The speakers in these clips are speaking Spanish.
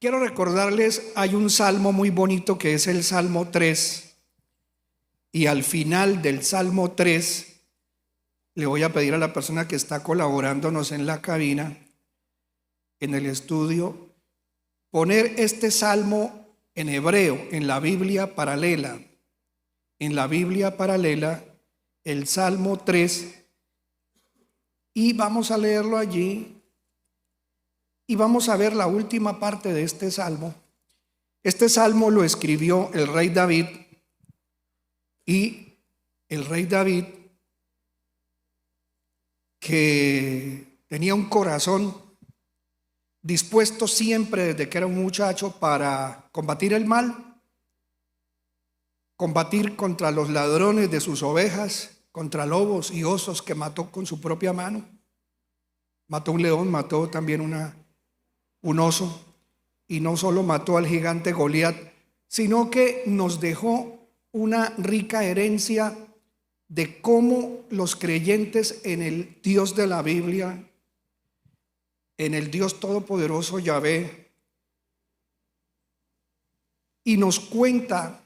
Quiero recordarles, hay un salmo muy bonito que es el Salmo 3, y al final del Salmo 3 le voy a pedir a la persona que está colaborándonos en la cabina, en el estudio, poner este salmo en hebreo, en la Biblia paralela. En la Biblia paralela, el Salmo 3, y vamos a leerlo allí. Y vamos a ver la última parte de este salmo. Este salmo lo escribió el rey David, y el rey David, que tenía un corazón dispuesto siempre desde que era un muchacho para combatir el mal, combatir contra los ladrones de sus ovejas, contra lobos y osos que mató con su propia mano. Mató un león, mató también un oso, y no solo mató al gigante Goliat, sino que nos dejó una rica herencia de cómo los creyentes en el Dios de la Biblia, en el Dios todopoderoso Yahvé, y nos cuenta,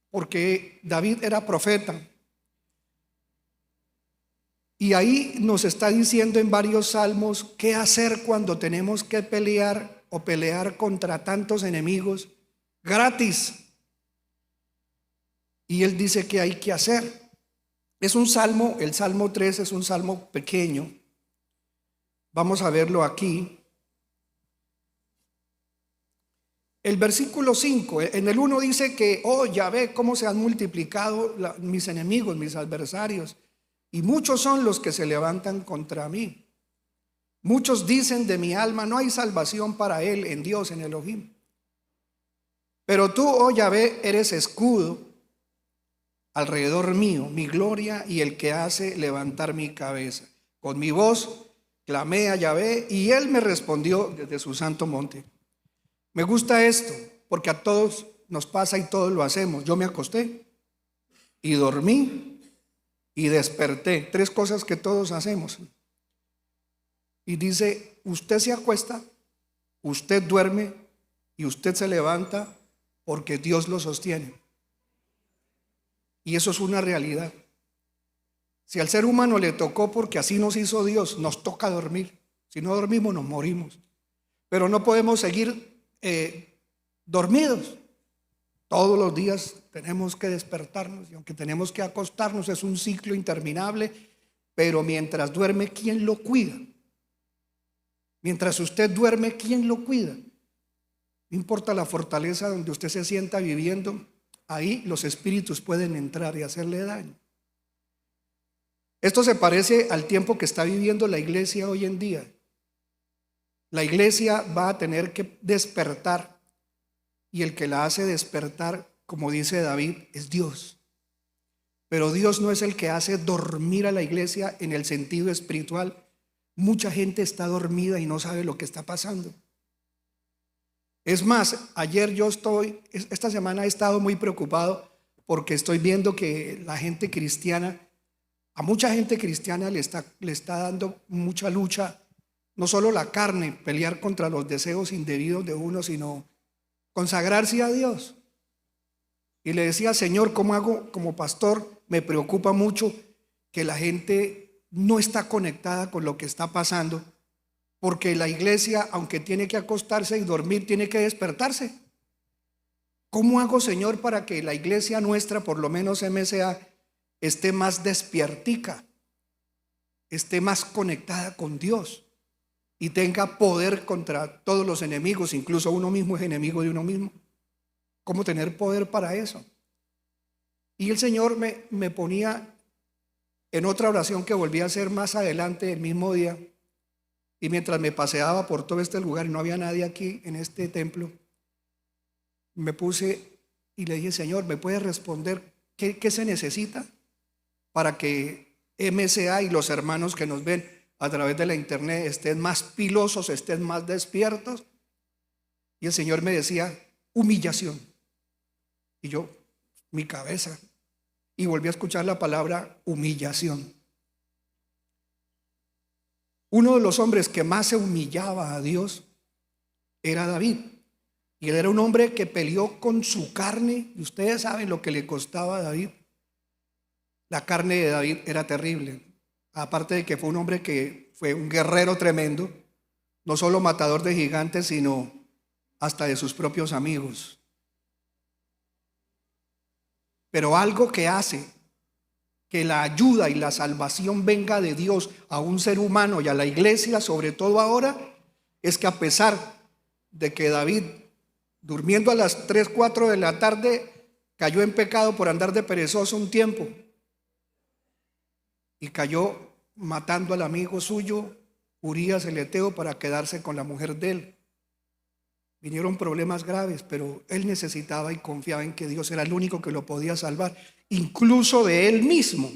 porque David era profeta, y ahí nos está diciendo en varios salmos qué hacer cuando tenemos que pelear o pelear contra tantos enemigos gratis. Y él dice que hay que hacer. Es un salmo, el Salmo 3 es un salmo pequeño. Vamos a verlo aquí. El versículo 5, en el 1 dice que, oh, ya ve cómo se han multiplicado mis enemigos, mis adversarios, y muchos son los que se levantan contra mí. Muchos dicen de mi alma, no hay salvación para él en Dios, en Elohim. Pero tú, oh Yahvé, eres escudo alrededor mío, mi gloria y el que hace levantar mi cabeza. Con mi voz clamé a Yahvé y él me respondió desde su santo monte. Me gusta esto porque a todos nos pasa y todos lo hacemos. Yo me acosté y dormí y desperté. 3 cosas que todos hacemos. Y dice, usted se acuesta, usted duerme y usted se levanta porque Dios lo sostiene. Y eso es una realidad. Si al ser humano le tocó, porque así nos hizo Dios, nos toca dormir. Si no dormimos, nos morimos. Pero no podemos seguir dormidos. Todos los días tenemos que despertarnos, y aunque tenemos que acostarnos, es un ciclo interminable. Pero mientras duerme, ¿quién lo cuida? Mientras usted duerme, ¿quién lo cuida? No importa la fortaleza donde usted se sienta viviendo, ahí los espíritus pueden entrar y hacerle daño. Esto se parece al tiempo que está viviendo la iglesia hoy en día. La iglesia va a tener que despertar, y el que la hace despertar, como dice David, es Dios. Pero Dios no es el que hace dormir a la iglesia en el sentido espiritual. Mucha gente está dormida y no sabe lo que está pasando. Es más, esta semana he estado muy preocupado porque estoy viendo que la gente cristiana, a mucha gente cristiana le está dando mucha lucha, no solo la carne, pelear contra los deseos indebidos de uno, sino consagrarse a Dios. Y le decía, Señor, ¿cómo hago como pastor? Me preocupa mucho que la gente no está conectada con lo que está pasando, porque la iglesia, aunque tiene que acostarse y dormir, tiene que despertarse. ¿Cómo hago, Señor, para que la iglesia nuestra, por lo menos MSA, esté más despiertica, esté más conectada con Dios y tenga poder contra todos los enemigos? Incluso uno mismo es enemigo de uno mismo. ¿Cómo tener poder para eso? Y el Señor me ponía en otra oración que volví a hacer más adelante el mismo día, y mientras me paseaba por todo este lugar y no había nadie aquí en este templo, me puse y le dije, Señor, ¿me puedes responder qué se necesita para que MSA y los hermanos que nos ven a través de la internet estén más pilosos, estén más despiertos? Y el Señor me decía, humillación. Y yo, mi cabeza, y volví a escuchar la palabra humillación. Uno de los hombres que más se humillaba a Dios era David. Y él era un hombre que peleó con su carne. Y ustedes saben lo que le costaba a David. La carne de David era terrible. Aparte de que fue un hombre que fue un guerrero tremendo, no solo matador de gigantes, sino hasta de sus propios amigos. Pero algo que hace que la ayuda y la salvación venga de Dios a un ser humano y a la iglesia, sobre todo ahora, es que a pesar de que David, durmiendo a las 3, 4 de la tarde, cayó en pecado por andar de perezoso un tiempo y cayó matando al amigo suyo, Urías el Eteo, para quedarse con la mujer de él. Vinieron problemas graves, pero él necesitaba y confiaba en que Dios era el único que lo podía salvar, incluso de él mismo.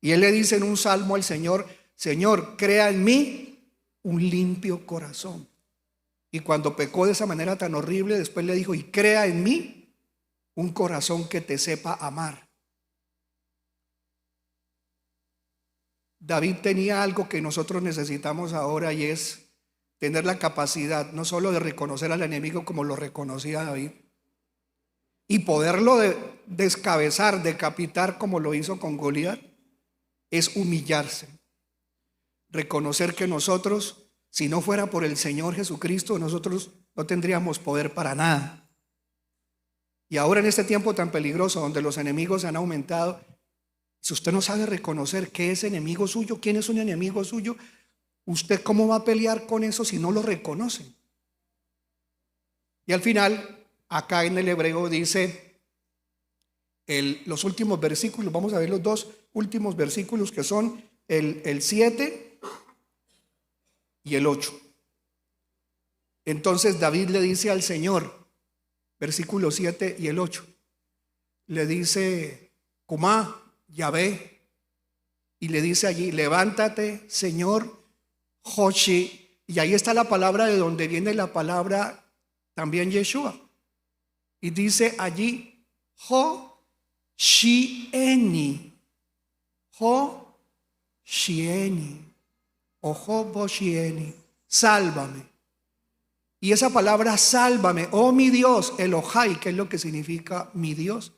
Y él le dice en un salmo al Señor: Señor, crea en mí un limpio corazón. Y cuando pecó de esa manera tan horrible, después le dijo: y crea en mí un corazón que te sepa amar. David tenía algo que nosotros necesitamos ahora, y es tener la capacidad no solo de reconocer al enemigo como lo reconocía David, y poderlo descabezar, decapitar como lo hizo con Goliat, es humillarse. Reconocer que nosotros, si no fuera por el Señor Jesucristo, nosotros no tendríamos poder para nada. Y ahora en este tiempo tan peligroso, donde los enemigos han aumentado, si usted no sabe reconocer qué es enemigo suyo, quién es un enemigo suyo, ¿usted cómo va a pelear con eso si no lo reconoce? Y al final, acá en el hebreo dice, los últimos versículos, vamos a ver los dos últimos versículos, que son el 7 y el 8. Entonces David le dice al Señor, versículo 7 y el 8, le dice: Comá, Yahvé, y le dice allí: levántate, Señor Hoshi. Y ahí está la palabra de donde viene la palabra también Yeshua. Y dice allí: Hoshieni, Hoshieni, o Hoboshieni, sálvame. Y esa palabra sálvame, oh mi Dios, Elohai, que es lo que significa mi Dios,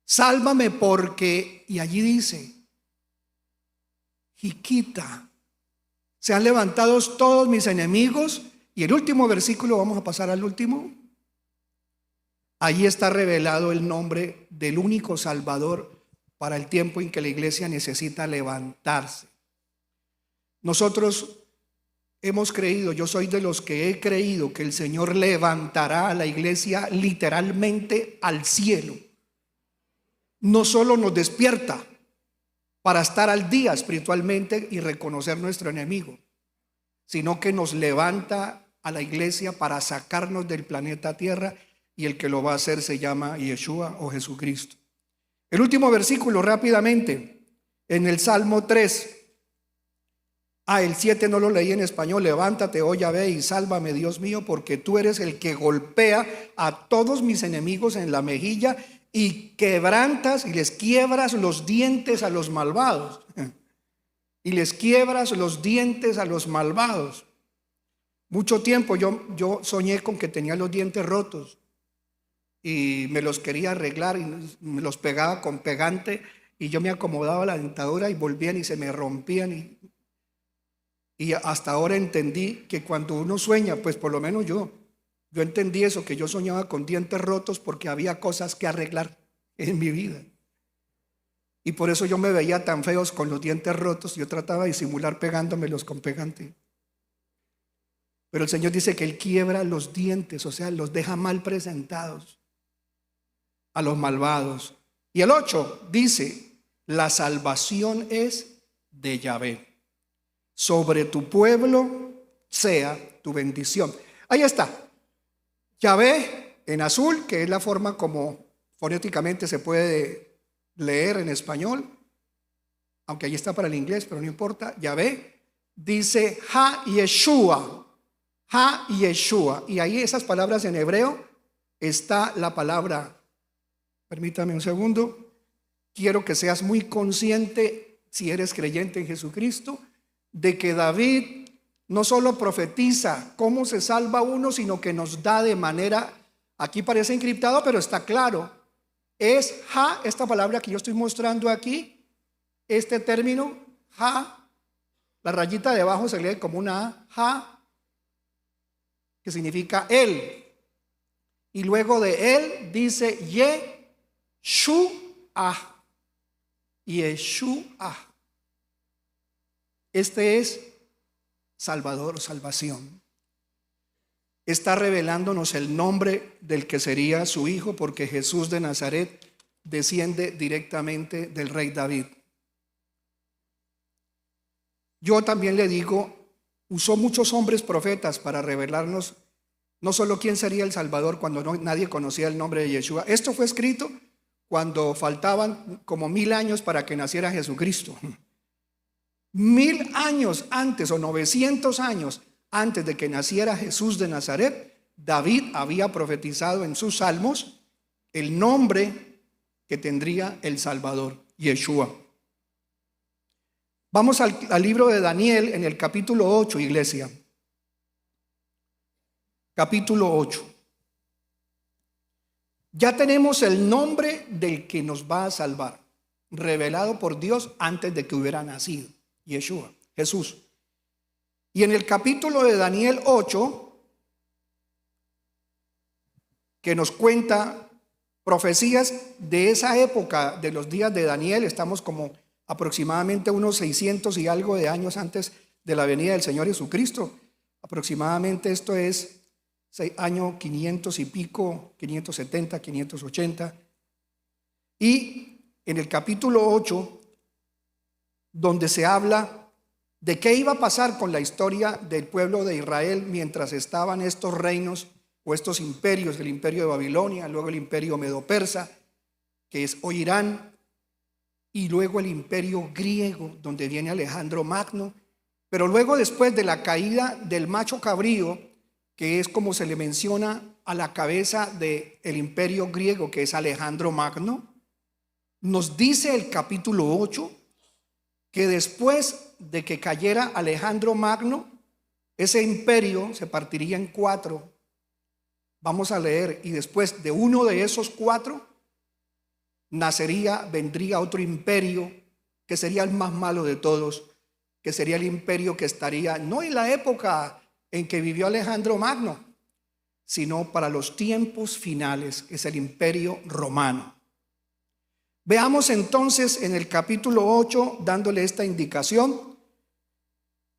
sálvame porque, y allí dice, Jiquita, se han levantado todos mis enemigos. Y el último versículo, vamos a pasar al último. Allí está revelado el nombre del único Salvador para el tiempo en que la iglesia necesita levantarse. Nosotros hemos creído, yo soy de los que he creído, que el Señor levantará a la iglesia literalmente al cielo. No solo nos despierta para estar al día espiritualmente y reconocer nuestro enemigo, sino que nos levanta a la iglesia para sacarnos del planeta Tierra, y el que lo va a hacer se llama Yeshua o Jesucristo. El último versículo rápidamente, en el Salmo 3. El 7 no lo leí en español. Levántate, oh Yahvé, y sálvame, Dios mío, porque tú eres el que golpea a todos mis enemigos en la mejilla y quebrantas y les quiebras los dientes a los malvados. Y les quiebras los dientes a los malvados. Mucho tiempo yo soñé con que tenía los dientes rotos y me los quería arreglar y me los pegaba con pegante, y yo me acomodaba la dentadura y volvían y se me rompían. Y hasta ahora entendí que cuando uno sueña, pues por lo menos yo entendí eso, que yo soñaba con dientes rotos porque había cosas que arreglar en mi vida. Y por eso yo me veía tan feos con los dientes rotos. Yo trataba de disimular pegándomelos con pegante. Pero el Señor dice que Él quiebra los dientes, o sea, los deja mal presentados a los malvados. Y el 8 dice: la salvación es de Yahvé. Sobre tu pueblo sea tu bendición. Ahí está. Yahvé en azul, que es la forma como fonéticamente se puede leer en español, aunque ahí está para el inglés, pero no importa. Yahvé dice Ha Yeshua, Ha Yeshua. Y ahí esas palabras en hebreo está la palabra. Permítame un segundo. Quiero que seas muy consciente, si eres creyente en Jesucristo, de que David no solo profetiza cómo se salva uno, sino que nos da de manera, aquí parece encriptado, pero está claro, es ja, esta palabra que yo estoy mostrando aquí, este término, ja, la rayita de abajo se lee como una A, ja, que significa él. Y luego de él dice Yeshua. Yeshua. Este es Salvador o salvación. Está revelándonos el nombre del que sería su hijo, porque Jesús de Nazaret desciende directamente del rey David. Yo también le digo, usó muchos hombres profetas para revelarnos no solo quién sería el Salvador cuando nadie conocía el nombre de Yeshua. Esto fue escrito cuando faltaban como 1000 años para que naciera Jesucristo. 1000 años antes o 900 años antes de que naciera Jesús de Nazaret, David había profetizado en sus salmos el nombre que tendría el Salvador, Yeshua. Vamos al libro de Daniel en el capítulo 8, iglesia. Capítulo 8. Ya tenemos el nombre del que nos va a salvar, revelado por Dios antes de que hubiera nacido, Yeshua, Jesús. Y en el capítulo de Daniel 8, que nos cuenta profecías de esa época, de los días de Daniel, estamos como aproximadamente unos 600 y algo de años antes de la venida del Señor Jesucristo. Aproximadamente esto es año 500 y pico, 570, 580. Y en el capítulo 8, donde se habla de qué iba a pasar con la historia del pueblo de Israel mientras estaban estos reinos o estos imperios, el imperio de Babilonia, luego el imperio medo-persa, que es hoy Irán, y luego el imperio griego, donde viene Alejandro Magno. Pero luego, después de la caída del macho cabrío, que es como se le menciona a la cabeza del imperio griego, que es Alejandro Magno, nos dice el capítulo 8 que después de que cayera Alejandro Magno, ese imperio se partiría en 4. Vamos a leer, y después de uno de esos 4 vendría otro imperio que sería el más malo de todos, que sería el imperio que estaría no en la época en que vivió Alejandro Magno, sino para los tiempos finales, que es el imperio romano. Veamos entonces en el capítulo 8, dándole esta indicación.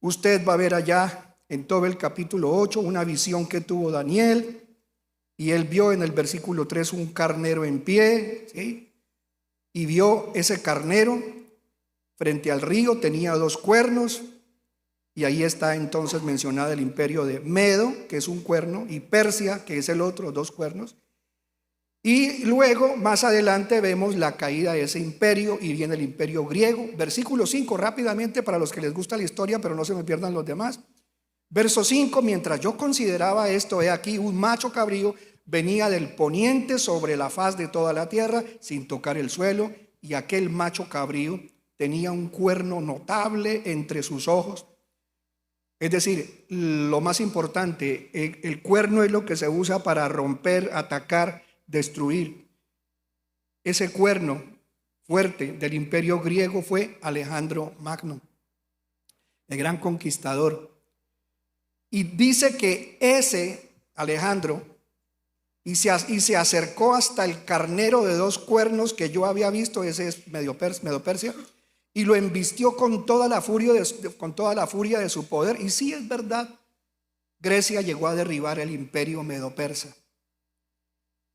Usted va a ver allá en todo el capítulo 8 una visión que tuvo Daniel, y él vio en el versículo 3 un carnero en pie, ¿sí? Y vio ese carnero frente al río, tenía 2 cuernos, y ahí está entonces mencionado el imperio de Medo, que es un cuerno, y Persia, que es el otro, 2 cuernos. Y luego, más adelante, vemos la caída de ese imperio y viene el imperio griego. Versículo 5, rápidamente para los que les gusta la historia, pero no se me pierdan los demás. Verso 5, mientras yo consideraba esto, he aquí un macho cabrío venía del poniente sobre la faz de toda la tierra sin tocar el suelo, y aquel macho cabrío tenía un cuerno notable entre sus ojos. Es decir, lo más importante, el cuerno es lo que se usa para romper, atacar, destruir. Ese cuerno fuerte del imperio griego fue Alejandro Magno, el gran conquistador. Y dice que ese Alejandro y se acercó hasta el carnero de 2 cuernos que yo había visto, ese es Medo-Persia, y lo embistió con toda la furia de su poder. Y sí, es verdad, Grecia llegó a derribar el imperio medo-persa.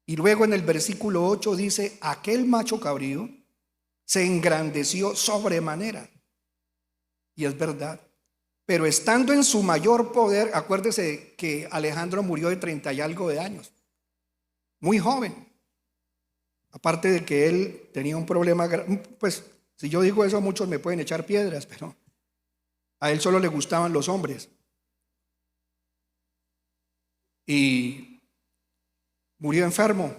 Y luego en el versículo 8 dice, aquel macho cabrío se engrandeció sobremanera. Y es verdad. Pero estando en su mayor poder, acuérdese que Alejandro murió de 30 y algo de años, muy joven. Aparte de que él tenía un problema, pues si yo digo eso muchos me pueden echar piedras, pero a él solo le gustaban los hombres. Y murió enfermo.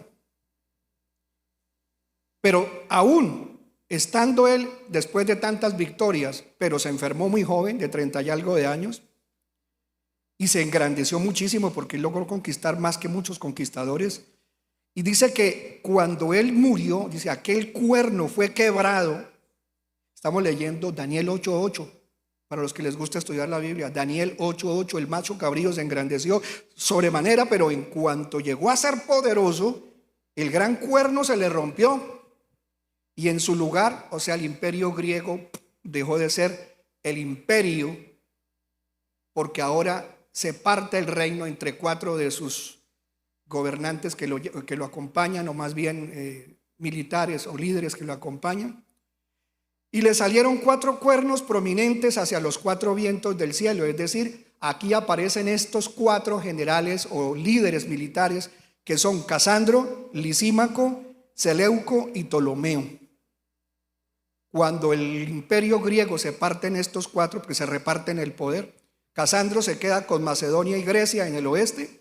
Pero aún estando él después de tantas victorias, pero se enfermó muy joven, de 30 y algo de años, y se engrandeció muchísimo porque él logró conquistar más que muchos conquistadores. Y dice que cuando él murió, dice, aquel cuerno fue quebrado. Estamos leyendo Daniel 8:8, para los que les gusta estudiar la Biblia. Daniel 8:8, el macho cabrío se engrandeció sobremanera, pero en cuanto llegó a ser poderoso, el gran cuerno se le rompió. Y en su lugar, o sea, el imperio griego dejó de ser el imperio, porque ahora se parte el reino entre 4 de sus gobernantes que lo acompañan, o más bien militares o líderes que lo acompañan. Y le salieron 4 cuernos prominentes hacia los 4 vientos del cielo. Es decir, aquí aparecen estos 4 generales o líderes militares que son Casandro, Lisímaco, Seleuco y Ptolomeo. Cuando el imperio griego se parte en estos 4, porque se reparten el poder, Casandro se queda con Macedonia y Grecia en el oeste,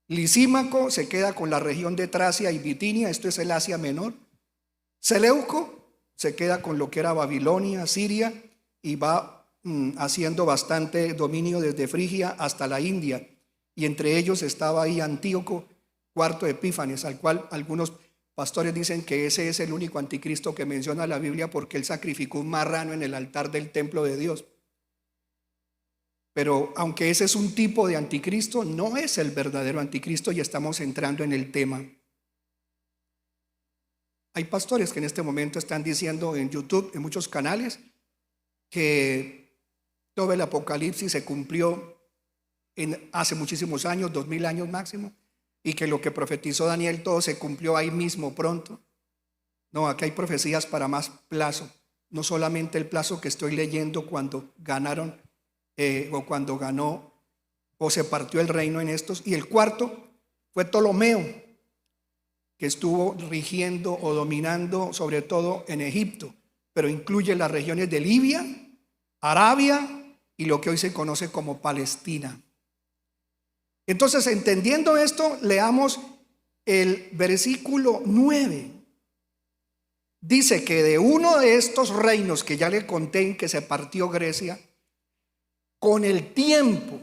Lisímaco se queda con la región de Tracia y Bitinia, esto es el Asia Menor, Seleuco se queda con lo que era Babilonia, Siria, y va haciendo bastante dominio desde Frigia hasta la India, y entre ellos estaba ahí Antíoco IV Epífanes, al cual algunos pastores dicen que ese es el único anticristo que menciona la Biblia, porque él sacrificó un marrano en el altar del templo de Dios. Pero aunque ese es un tipo de anticristo, no es el verdadero anticristo, y estamos entrando en el tema. Hay pastores que en este momento están diciendo en YouTube, en muchos canales, que todo el Apocalipsis se cumplió hace muchísimos años, 2000 años máximo, y que lo que profetizó Daniel todo se cumplió ahí mismo pronto. No, aquí hay profecías para más plazo, no solamente el plazo que estoy leyendo cuando ganaron o cuando ganó o se partió el reino en estos. Y el cuarto fue Ptolomeo, que estuvo rigiendo o dominando sobre todo en Egipto, pero incluye las regiones de Libia, Arabia y lo que hoy se conoce como Palestina. Entonces, entendiendo esto, leamos el versículo 9. Dice que de uno de estos reinos que ya le conté en que se partió Grecia, con el tiempo,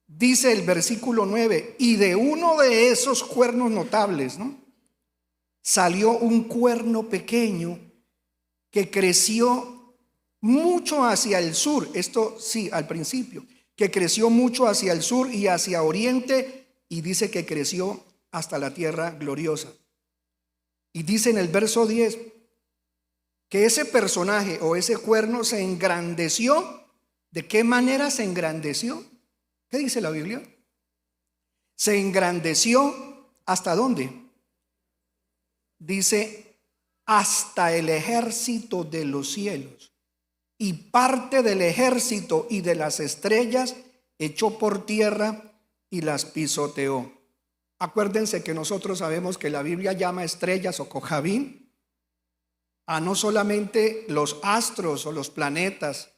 dice el versículo 9, y de uno de esos cuernos notables, ¿no?, salió un cuerno pequeño que creció mucho hacia el sur. Esto sí, al principio, que creció mucho hacia el sur y hacia oriente, y dice que creció hasta la tierra gloriosa. Y dice en el verso 10 que ese personaje o ese cuerno se engrandeció. ¿De qué manera se engrandeció? ¿Qué dice la Biblia? Se engrandeció ¿hasta dónde? Dice hasta el ejército de los cielos, y parte del ejército y de las estrellas echó por tierra y las pisoteó. Acuérdense que nosotros sabemos que la Biblia llama estrellas o Cojabín a no solamente los astros o los planetas,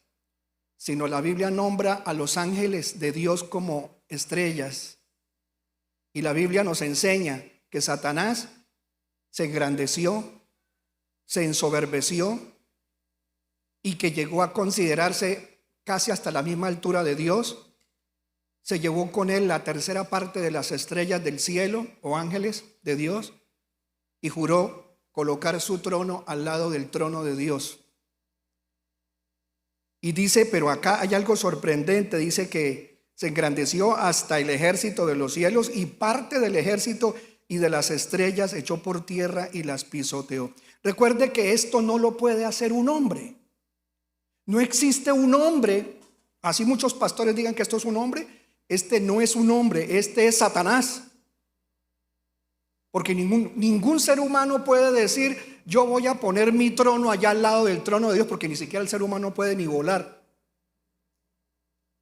sino la Biblia nombra a los ángeles de Dios como estrellas. Y la Biblia nos enseña que Satanás se engrandeció, se ensoberbeció, y que llegó a considerarse casi hasta la misma altura de Dios. Se llevó con él la tercera parte de las estrellas del cielo o ángeles de Dios, y juró colocar su trono al lado del trono de Dios. Y dice, pero acá hay algo sorprendente, dice que se engrandeció hasta el ejército de los cielos, y parte del ejército y de las estrellas echó por tierra y las pisoteó. Recuerde que esto no lo puede hacer un hombre. No existe un hombre, así muchos pastores digan que esto es un hombre. Este no es un hombre, este es Satanás. Porque ningún ser humano puede decir, yo voy a poner mi trono allá al lado del trono de Dios, porque ni siquiera el ser humano puede ni volar.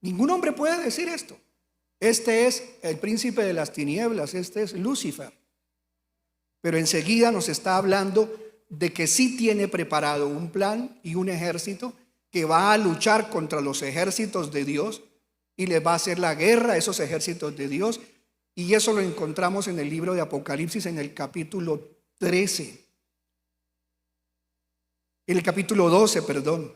Ningún hombre puede decir esto. Este es el príncipe de las tinieblas, este es Lucifer. Pero enseguida nos está hablando de que sí tiene preparado un plan y un ejército que va a luchar contra los ejércitos de Dios, y le va a hacer la guerra a esos ejércitos de Dios. Y eso lo encontramos en el libro de Apocalipsis, en el capítulo 13. En el capítulo 12, perdón.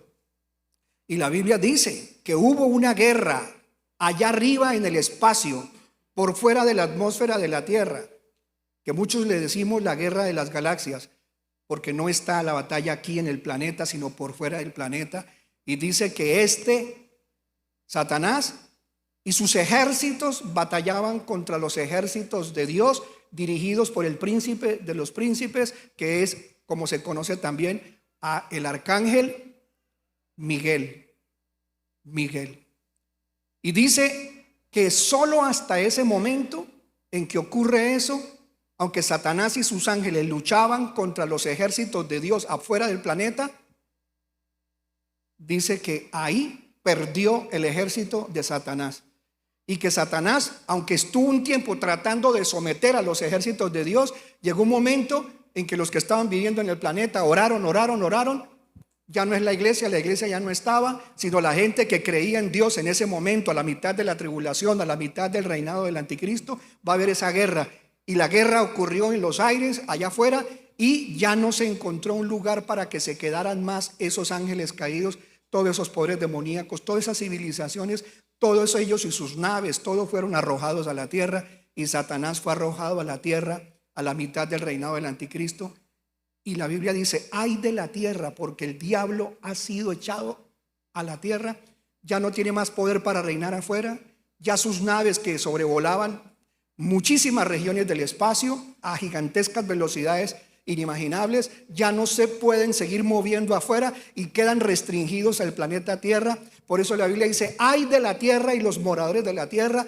Y la Biblia dice que hubo una guerra allá arriba en el espacio, por fuera de la atmósfera de la Tierra, que muchos le decimos la guerra de las galaxias, porque no está la batalla aquí en el planeta, sino por fuera del planeta. Y dice que Satanás y sus ejércitos batallaban contra los ejércitos de Dios, dirigidos por el príncipe de los príncipes, que es como se conoce también a el arcángel Miguel. Y dice que solo hasta ese momento en que ocurre eso, aunque Satanás y sus ángeles luchaban contra los ejércitos de Dios afuera del planeta, dice que ahí perdió el ejército de Satanás. Y que Satanás, aunque estuvo un tiempo tratando de someter a los ejércitos de Dios, llegó un momento en que los que estaban viviendo en el planeta oraron. Ya no es la iglesia ya no estaba, sino la gente que creía en Dios en ese momento, a la mitad de la tribulación, a la mitad del reinado del anticristo, va a haber esa guerra. Y la guerra ocurrió en los aires, allá afuera, y ya no se encontró un lugar para que se quedaran más esos ángeles caídos, todos esos poderes demoníacos, todas esas civilizaciones, todos ellos y sus naves, todos fueron arrojados a la tierra, y Satanás fue arrojado a la tierra a la mitad del reinado del anticristo. Y la Biblia dice: ay de la tierra, porque el diablo ha sido echado a la tierra, ya no tiene más poder para reinar afuera, ya sus naves que sobrevolaban muchísimas regiones del espacio a gigantescas velocidades inimaginables, ya no se pueden seguir moviendo afuera y quedan restringidos al planeta Tierra. Por eso la Biblia dice: ay de la tierra y los moradores de la tierra.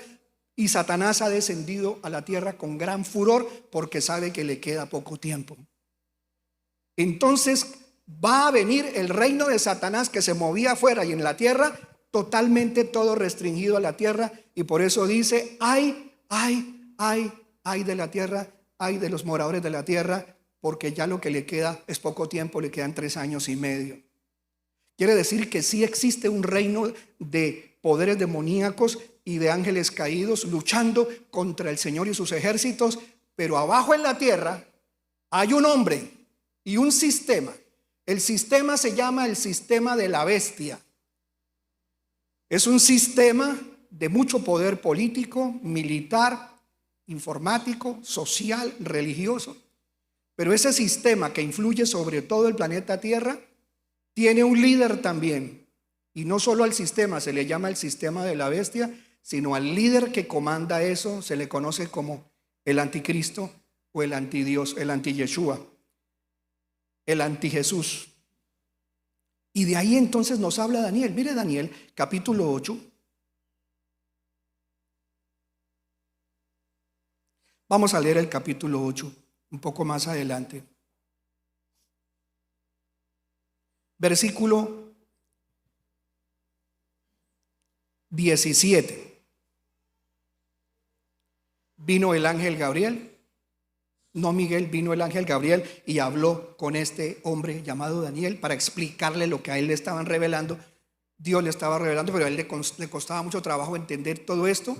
Y Satanás ha descendido a la tierra con gran furor, porque sabe que le queda poco tiempo. Entonces va a venir el reino de Satanás, que se movía afuera y en la tierra, totalmente todo restringido a la tierra. Y por eso dice: ay de la tierra, ay de los moradores de la tierra, porque ya lo que le queda es poco tiempo, le quedan 3 años y medio. Quiere decir que sí existe un reino de poderes demoníacos y de ángeles caídos luchando contra el Señor y sus ejércitos, pero abajo en la tierra hay un hombre y un sistema. El sistema se llama el sistema de la bestia. Es un sistema de mucho poder político, militar, informático, social, religioso. Pero ese sistema que influye sobre todo el planeta Tierra tiene un líder también. Y no solo al sistema se le llama el sistema de la bestia, sino al líder que comanda eso se le conoce como el anticristo o el antidios, el anti-Yeshua, el anti-Jesús. Y de ahí entonces nos habla Daniel. Mire Daniel, capítulo 8. Vamos a leer el capítulo 8 un poco más adelante. Versículo 17. Vino el ángel Gabriel, no Miguel, vino el ángel Gabriel y habló con este hombre llamado Daniel para explicarle lo que a él le estaban revelando. Dios le estaba revelando, pero a él le costaba mucho trabajo entender todo esto.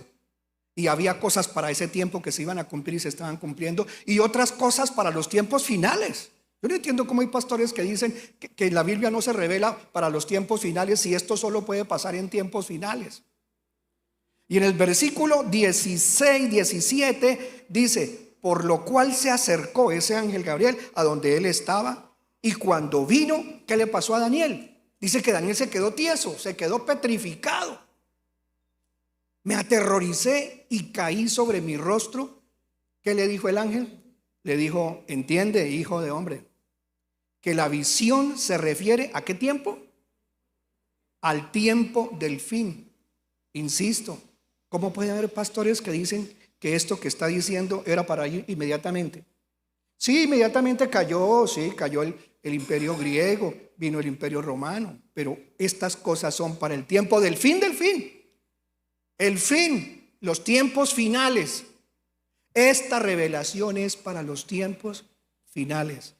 Y había cosas para ese tiempo que se iban a cumplir y se estaban cumpliendo, y otras cosas para los tiempos finales. Yo no entiendo cómo hay pastores que dicen que la Biblia no se revela para los tiempos finales, si esto solo puede pasar en tiempos finales. Y en el versículo 16, 17 dice: por lo cual se acercó ese ángel Gabriel a donde él estaba, y cuando vino, ¿qué le pasó a Daniel? Dice que Daniel se quedó tieso, se quedó petrificado. Me aterroricé y caí sobre mi rostro. ¿Qué le dijo el ángel? Le dijo: entiende, hijo de hombre, que la visión se refiere ¿a qué tiempo? Al tiempo del fin. Insisto, ¿cómo puede haber pastores que dicen que esto que está diciendo era para ir inmediatamente? Sí, inmediatamente cayó, sí, cayó el imperio griego, vino el imperio romano, pero estas cosas son para el tiempo del fin del fin. El fin, los tiempos finales. Esta revelación es para los tiempos finales.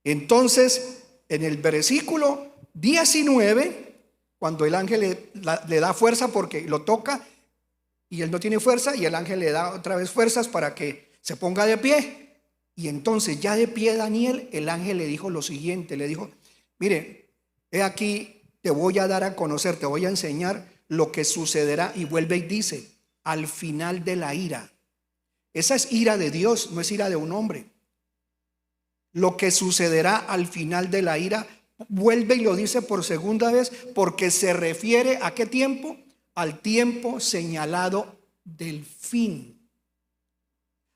Entonces, en el versículo 19, cuando el ángel le da fuerza porque lo toca y él no tiene fuerza, y el ángel le da otra vez fuerzas para que se ponga de pie. Y entonces, ya de pie Daniel, el ángel le dijo lo siguiente, le dijo: mire, he aquí, te voy a dar a conocer, te voy a enseñar lo que sucederá, y vuelve y dice, al final de la ira. Esa es ira de Dios, no es ira de un hombre. Lo que sucederá al final de la ira, vuelve y lo dice por segunda vez, porque se refiere ¿a qué tiempo? Al tiempo señalado del fin.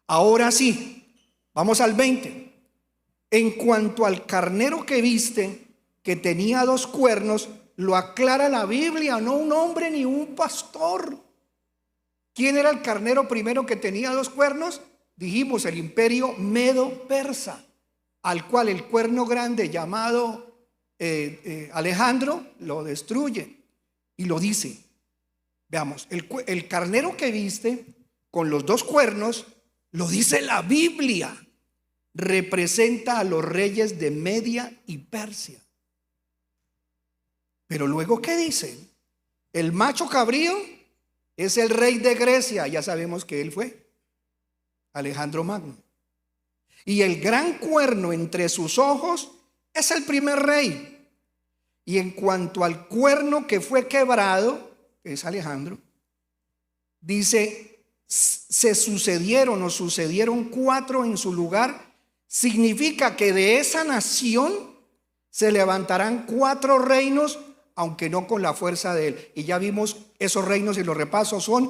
Ahora sí, vamos al 20. En cuanto al carnero que viste, que tenía 2 cuernos, lo aclara la Biblia, no un hombre ni un pastor. ¿Quién era el carnero primero que tenía 2 cuernos? Dijimos, el imperio medo-persa, al cual el cuerno grande llamado Alejandro lo destruye. Y lo dice, veamos, el carnero que viste con los 2 cuernos, lo dice la Biblia, representa a los reyes de Media y Persia. Pero luego, ¿qué dice? El macho cabrío es el rey de Grecia, ya sabemos que él fue Alejandro Magno. Y el gran cuerno entre sus ojos es el primer rey. Y en cuanto al cuerno que fue quebrado, que es Alejandro, dice, se sucedieron 4 en su lugar. Significa que de esa nación se levantarán 4 reinos, aunque no con la fuerza de él. Y ya vimos esos reinos, y los repasos son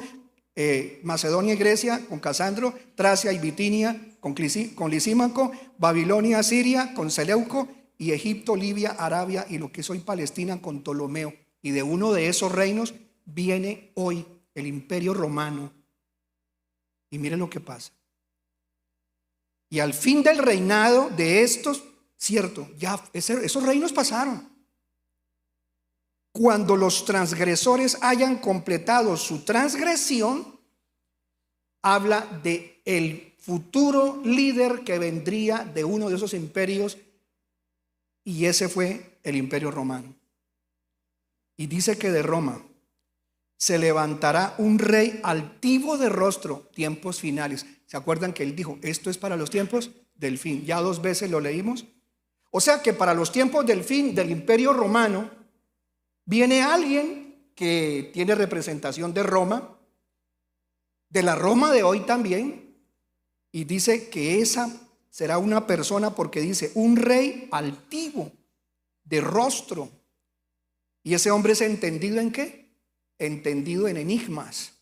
Macedonia y Grecia con Casandro, Tracia y Bitinia con Lisímaco, Babilonia, Siria con Seleuco, y Egipto, Libia, Arabia y lo que es hoy Palestina con Ptolomeo. Y de uno de esos reinos viene hoy el imperio romano. Y miren lo que pasa. Y al fin del reinado de estos, cierto, ya esos reinos pasaron. Cuando los transgresores hayan completado su transgresión, habla de el futuro líder que vendría de uno de esos imperios, y ese fue el imperio romano. Y dice que de Roma se levantará un rey altivo de rostro, tiempos finales. ¿Se acuerdan que él dijo, esto es para los tiempos del fin? Ya 2 veces lo leímos. O sea que para los tiempos del fin del imperio romano, viene alguien que tiene representación de Roma, de la Roma de hoy también, y dice que esa será una persona, porque dice un rey altivo de rostro. Y ese hombre es entendido ¿en qué? Entendido en enigmas.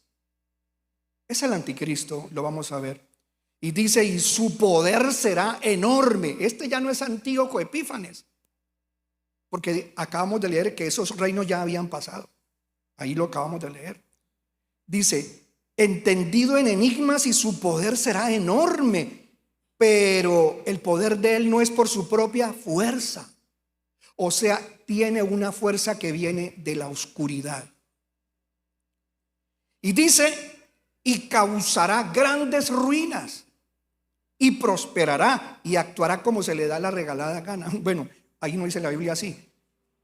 Es el anticristo, lo vamos a ver. Y dice, y su poder será enorme. Este ya no es Antíoco Epífanes, porque acabamos de leer que esos reinos ya habían pasado. Ahí lo acabamos de leer. Dice, entendido en enigmas, y su poder será enorme. Pero el poder de él no es por su propia fuerza. O sea, tiene una fuerza que viene de la oscuridad. Y dice, y causará grandes ruinas, y prosperará, y actuará como se le da la regalada gana. Bueno, ahí no dice la Biblia así,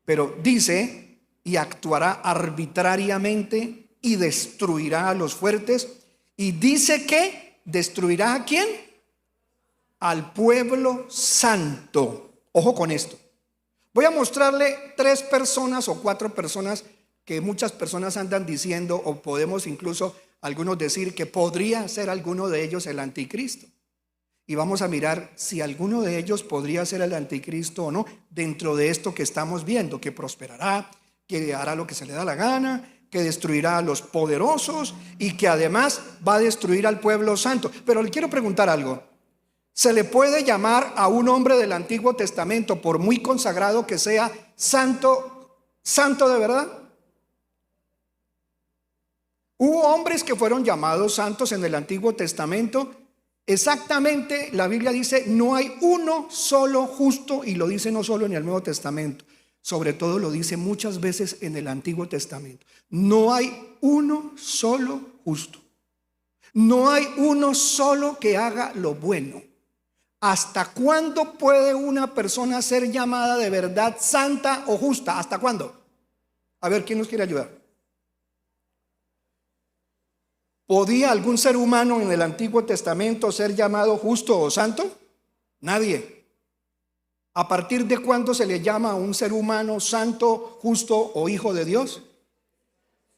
pero dice, y actuará arbitrariamente, y destruirá a los fuertes. Y dice que destruirá ¿a quién? Al pueblo santo. Ojo con esto. Voy a mostrarle 3 personas o 4 personas que muchas personas andan diciendo, o podemos incluso algunos decir que podría ser alguno de ellos el anticristo. Y vamos a mirar si alguno de ellos podría ser el anticristo o no, dentro de esto que estamos viendo, que prosperará, que hará lo que se le da la gana, que destruirá a los poderosos y que además va a destruir al pueblo santo. Pero le quiero preguntar algo. ¿Se le puede llamar a un hombre del Antiguo Testamento, por muy consagrado que sea, santo, santo de verdad? Hubo hombres que fueron llamados santos en el Antiguo Testamento. Exactamente, la Biblia dice, no hay uno solo justo, y lo dice no solo en el Nuevo Testamento, sobre todo lo dice muchas veces en el Antiguo Testamento. No hay uno solo justo. No hay uno solo que haga lo bueno. ¿Hasta cuándo puede una persona ser llamada de verdad santa o justa? ¿Hasta cuándo? A ver, ¿quién nos quiere ayudar? ¿Podía algún ser humano en el Antiguo Testamento ser llamado justo o santo? Nadie. ¿A partir de cuándo se le llama a un ser humano santo, justo o hijo de Dios?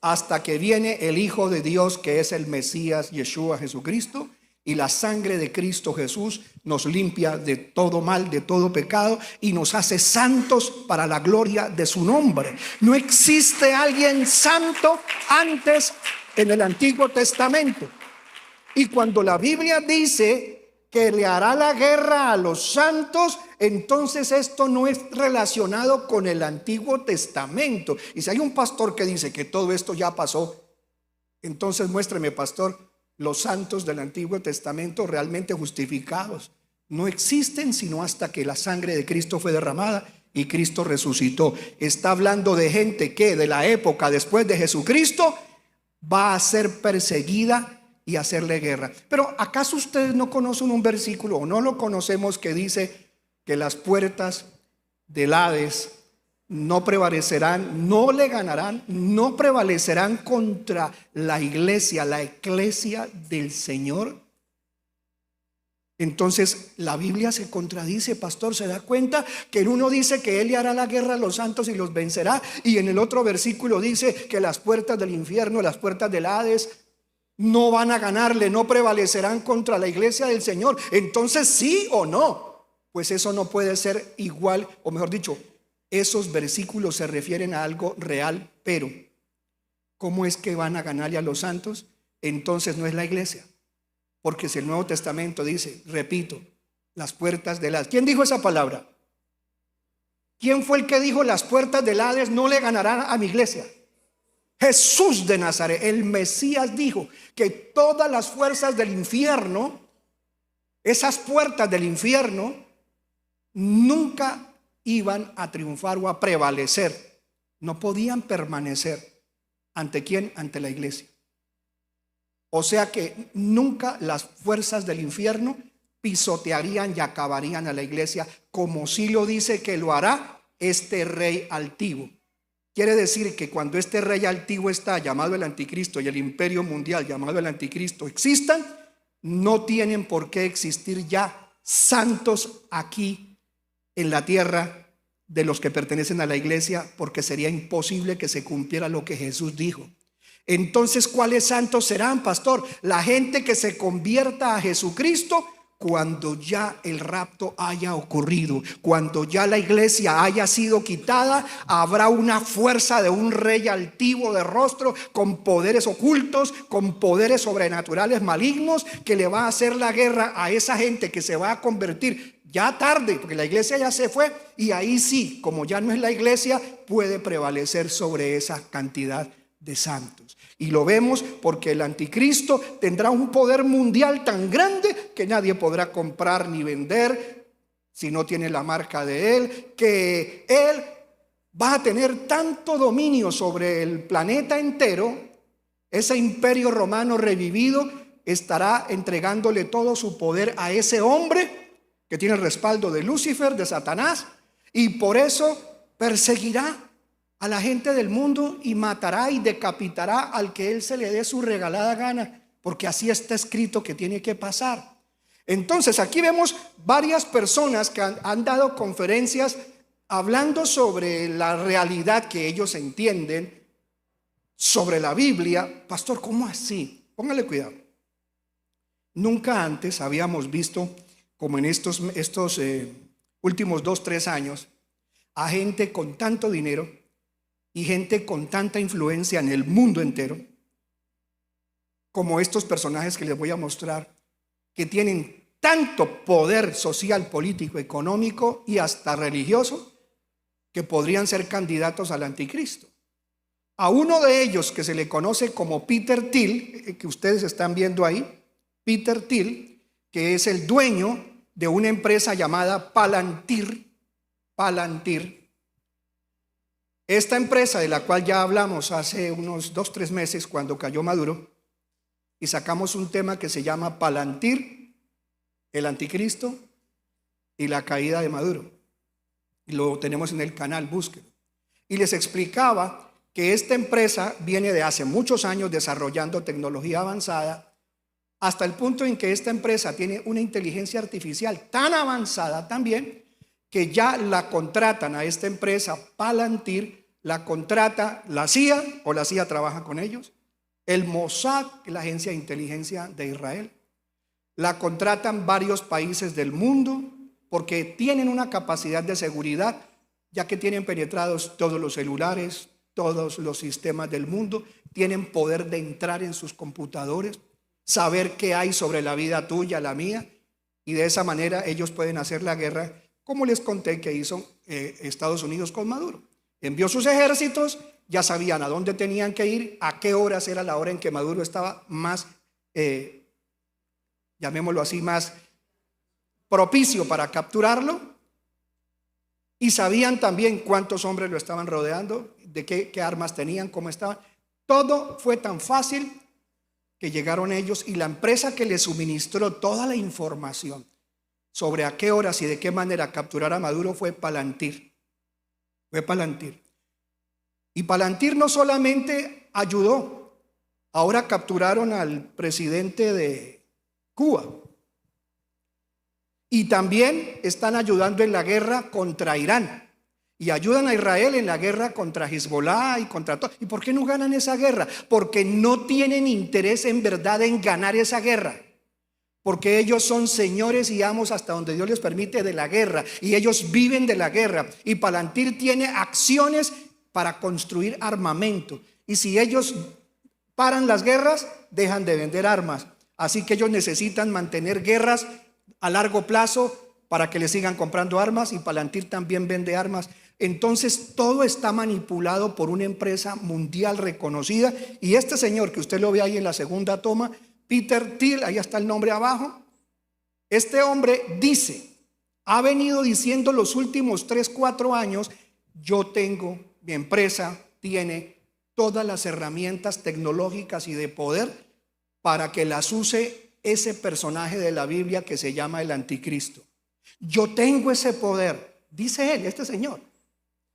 hasta que viene el Hijo de Dios, que es el Mesías, Yeshua, Jesucristo, y la sangre de Cristo Jesús nos limpia de todo mal, de todo pecado, y nos hace santos para la gloria de su nombre. No existe alguien santo antes en el Antiguo Testamento. Y cuando la Biblia dice que le hará la guerra a los santos, entonces esto no es relacionado con el Antiguo Testamento. Y si hay un pastor que dice que todo esto ya pasó, entonces muéstreme, pastor, los santos del Antiguo Testamento realmente justificados. No existen sino hasta que la sangre de Cristo fue derramada y Cristo resucitó. Está hablando de gente que de la época después de Jesucristo va a ser perseguida y hacerle guerra. Pero ¿acaso ustedes no conocen un versículo o no lo conocemos que dice que las puertas del Hades no prevalecerán, no le ganarán, no prevalecerán contra la iglesia, la eclesia del Señor? Entonces la Biblia se contradice, pastor. ¿Se da cuenta que en uno dice que Él le hará la guerra a los santos y los vencerá, y en el otro versículo dice que las puertas del infierno, las puertas del Hades no van a ganarle, no prevalecerán contra la iglesia del Señor? Entonces, ¿sí o no? Pues eso no puede ser igual, o mejor dicho, esos versículos se refieren a algo real, pero ¿cómo es que van a ganarle a los santos? Entonces no es la iglesia, porque si el Nuevo Testamento dice, repito, las puertas del Hades. ¿Quién dijo esa palabra? ¿Quién fue el que dijo las puertas del Hades no le ganarán a mi iglesia? Jesús de Nazaret. El Mesías dijo que todas las fuerzas del infierno, esas puertas del infierno, nunca iban a triunfar o a prevalecer. No podían permanecer. ¿Ante quién? Ante la iglesia. O sea que nunca las fuerzas del infierno pisotearían y acabarían a la iglesia, como sí lo dice que lo hará este rey altivo. Quiere decir que cuando este rey altivo está llamado el anticristo y el imperio mundial llamado el anticristo existan, no tienen por qué existir ya santos aquí en la tierra de los que pertenecen a la iglesia, porque sería imposible que se cumpliera lo que Jesús dijo. Entonces, ¿cuáles santos serán, pastor? La gente que se convierta a Jesucristo cuando ya el rapto haya ocurrido, cuando ya la iglesia haya sido quitada. Habrá una fuerza de un rey altivo de rostro, con poderes ocultos, con poderes sobrenaturales malignos, que le va a hacer la guerra a esa gente que se va a convertir ya tarde, porque la iglesia ya se fue, y ahí sí, como ya no es la iglesia, puede prevalecer sobre esa cantidad de santos. Y lo vemos porque el anticristo tendrá un poder mundial tan grande que nadie podrá comprar ni vender si no tiene la marca de él, que él va a tener tanto dominio sobre el planeta entero. Ese imperio romano revivido estará entregándole todo su poder a ese hombre que tiene el respaldo de Lucifer, de Satanás, y por eso perseguirá a la gente del mundo y matará y decapitará al que él se le dé su regalada gana, porque así está escrito que tiene que pasar. Entonces aquí vemos varias personas que han dado conferencias hablando sobre la realidad que ellos entienden sobre la Biblia. Pastor, ¿cómo así? Póngale cuidado. Nunca antes habíamos visto, como en estos últimos 2-3 años, a gente con tanto dinero y gente con tanta influencia en el mundo entero, como estos personajes que les voy a mostrar, que tienen tanto poder social, político, económico y hasta religioso, que podrían ser candidatos al anticristo. A uno de ellos, que se le conoce como Peter Thiel, que ustedes están viendo ahí, Peter Thiel, que es el dueño de una empresa llamada Palantir. Esta empresa, de la cual ya hablamos hace unos 2-3 meses cuando cayó Maduro, y sacamos un tema que se llama Palantir, el anticristo y la caída de Maduro. Y lo tenemos en el canal, búsquelo. Y les explicaba que esta empresa viene de hace muchos años desarrollando tecnología avanzada, hasta el punto en que esta empresa tiene una inteligencia artificial tan avanzada también, que ya la contratan a esta empresa Palantir la contrata la CIA o la CIA trabaja con ellos, el Mossad, que es la agencia de inteligencia de Israel, la contratan varios países del mundo porque tienen una capacidad de seguridad, ya que tienen penetrados todos los celulares, todos los sistemas del mundo, tienen poder de entrar en sus computadores, saber qué hay sobre la vida tuya, la mía, y de esa manera ellos pueden hacer la guerra, como les conté que hizo Estados Unidos con Maduro. Envió sus ejércitos, ya sabían a dónde tenían que ir, a qué horas era la hora en que Maduro estaba más, llamémoslo así, más propicio para capturarlo, y sabían también cuántos hombres lo estaban rodeando, de qué armas tenían, cómo estaban. Todo fue tan fácil que llegaron ellos, y la empresa que les suministró toda la información sobre a qué horas y de qué manera capturar a Maduro fue Palantir. Fue Palantir. Y Palantir no solamente ayudó, ahora capturaron al presidente de Cuba. Y también están ayudando en la guerra contra Irán. Y ayudan a Israel en la guerra contra Hezbollah y contra todo. ¿Y por qué no ganan esa guerra? Porque no tienen interés en verdad en ganar esa guerra. Porque ellos son señores y amos hasta donde Dios les permite de la guerra. Y ellos viven de la guerra. Y Palantir tiene acciones para construir armamento. Y si ellos paran las guerras, dejan de vender armas. Así que ellos necesitan mantener guerras a largo plazo para que le sigan comprando armas, y Palantir también vende armas. Entonces todo está manipulado por una empresa mundial reconocida, y este señor que usted lo ve ahí en la segunda toma, Peter Thiel, ahí está el nombre abajo, este hombre dice, ha venido diciendo los últimos 3-4 años, yo tengo, mi empresa tiene todas las herramientas tecnológicas y de poder para que las use ese personaje de la Biblia que se llama el anticristo. Yo tengo ese poder, dice él, este señor.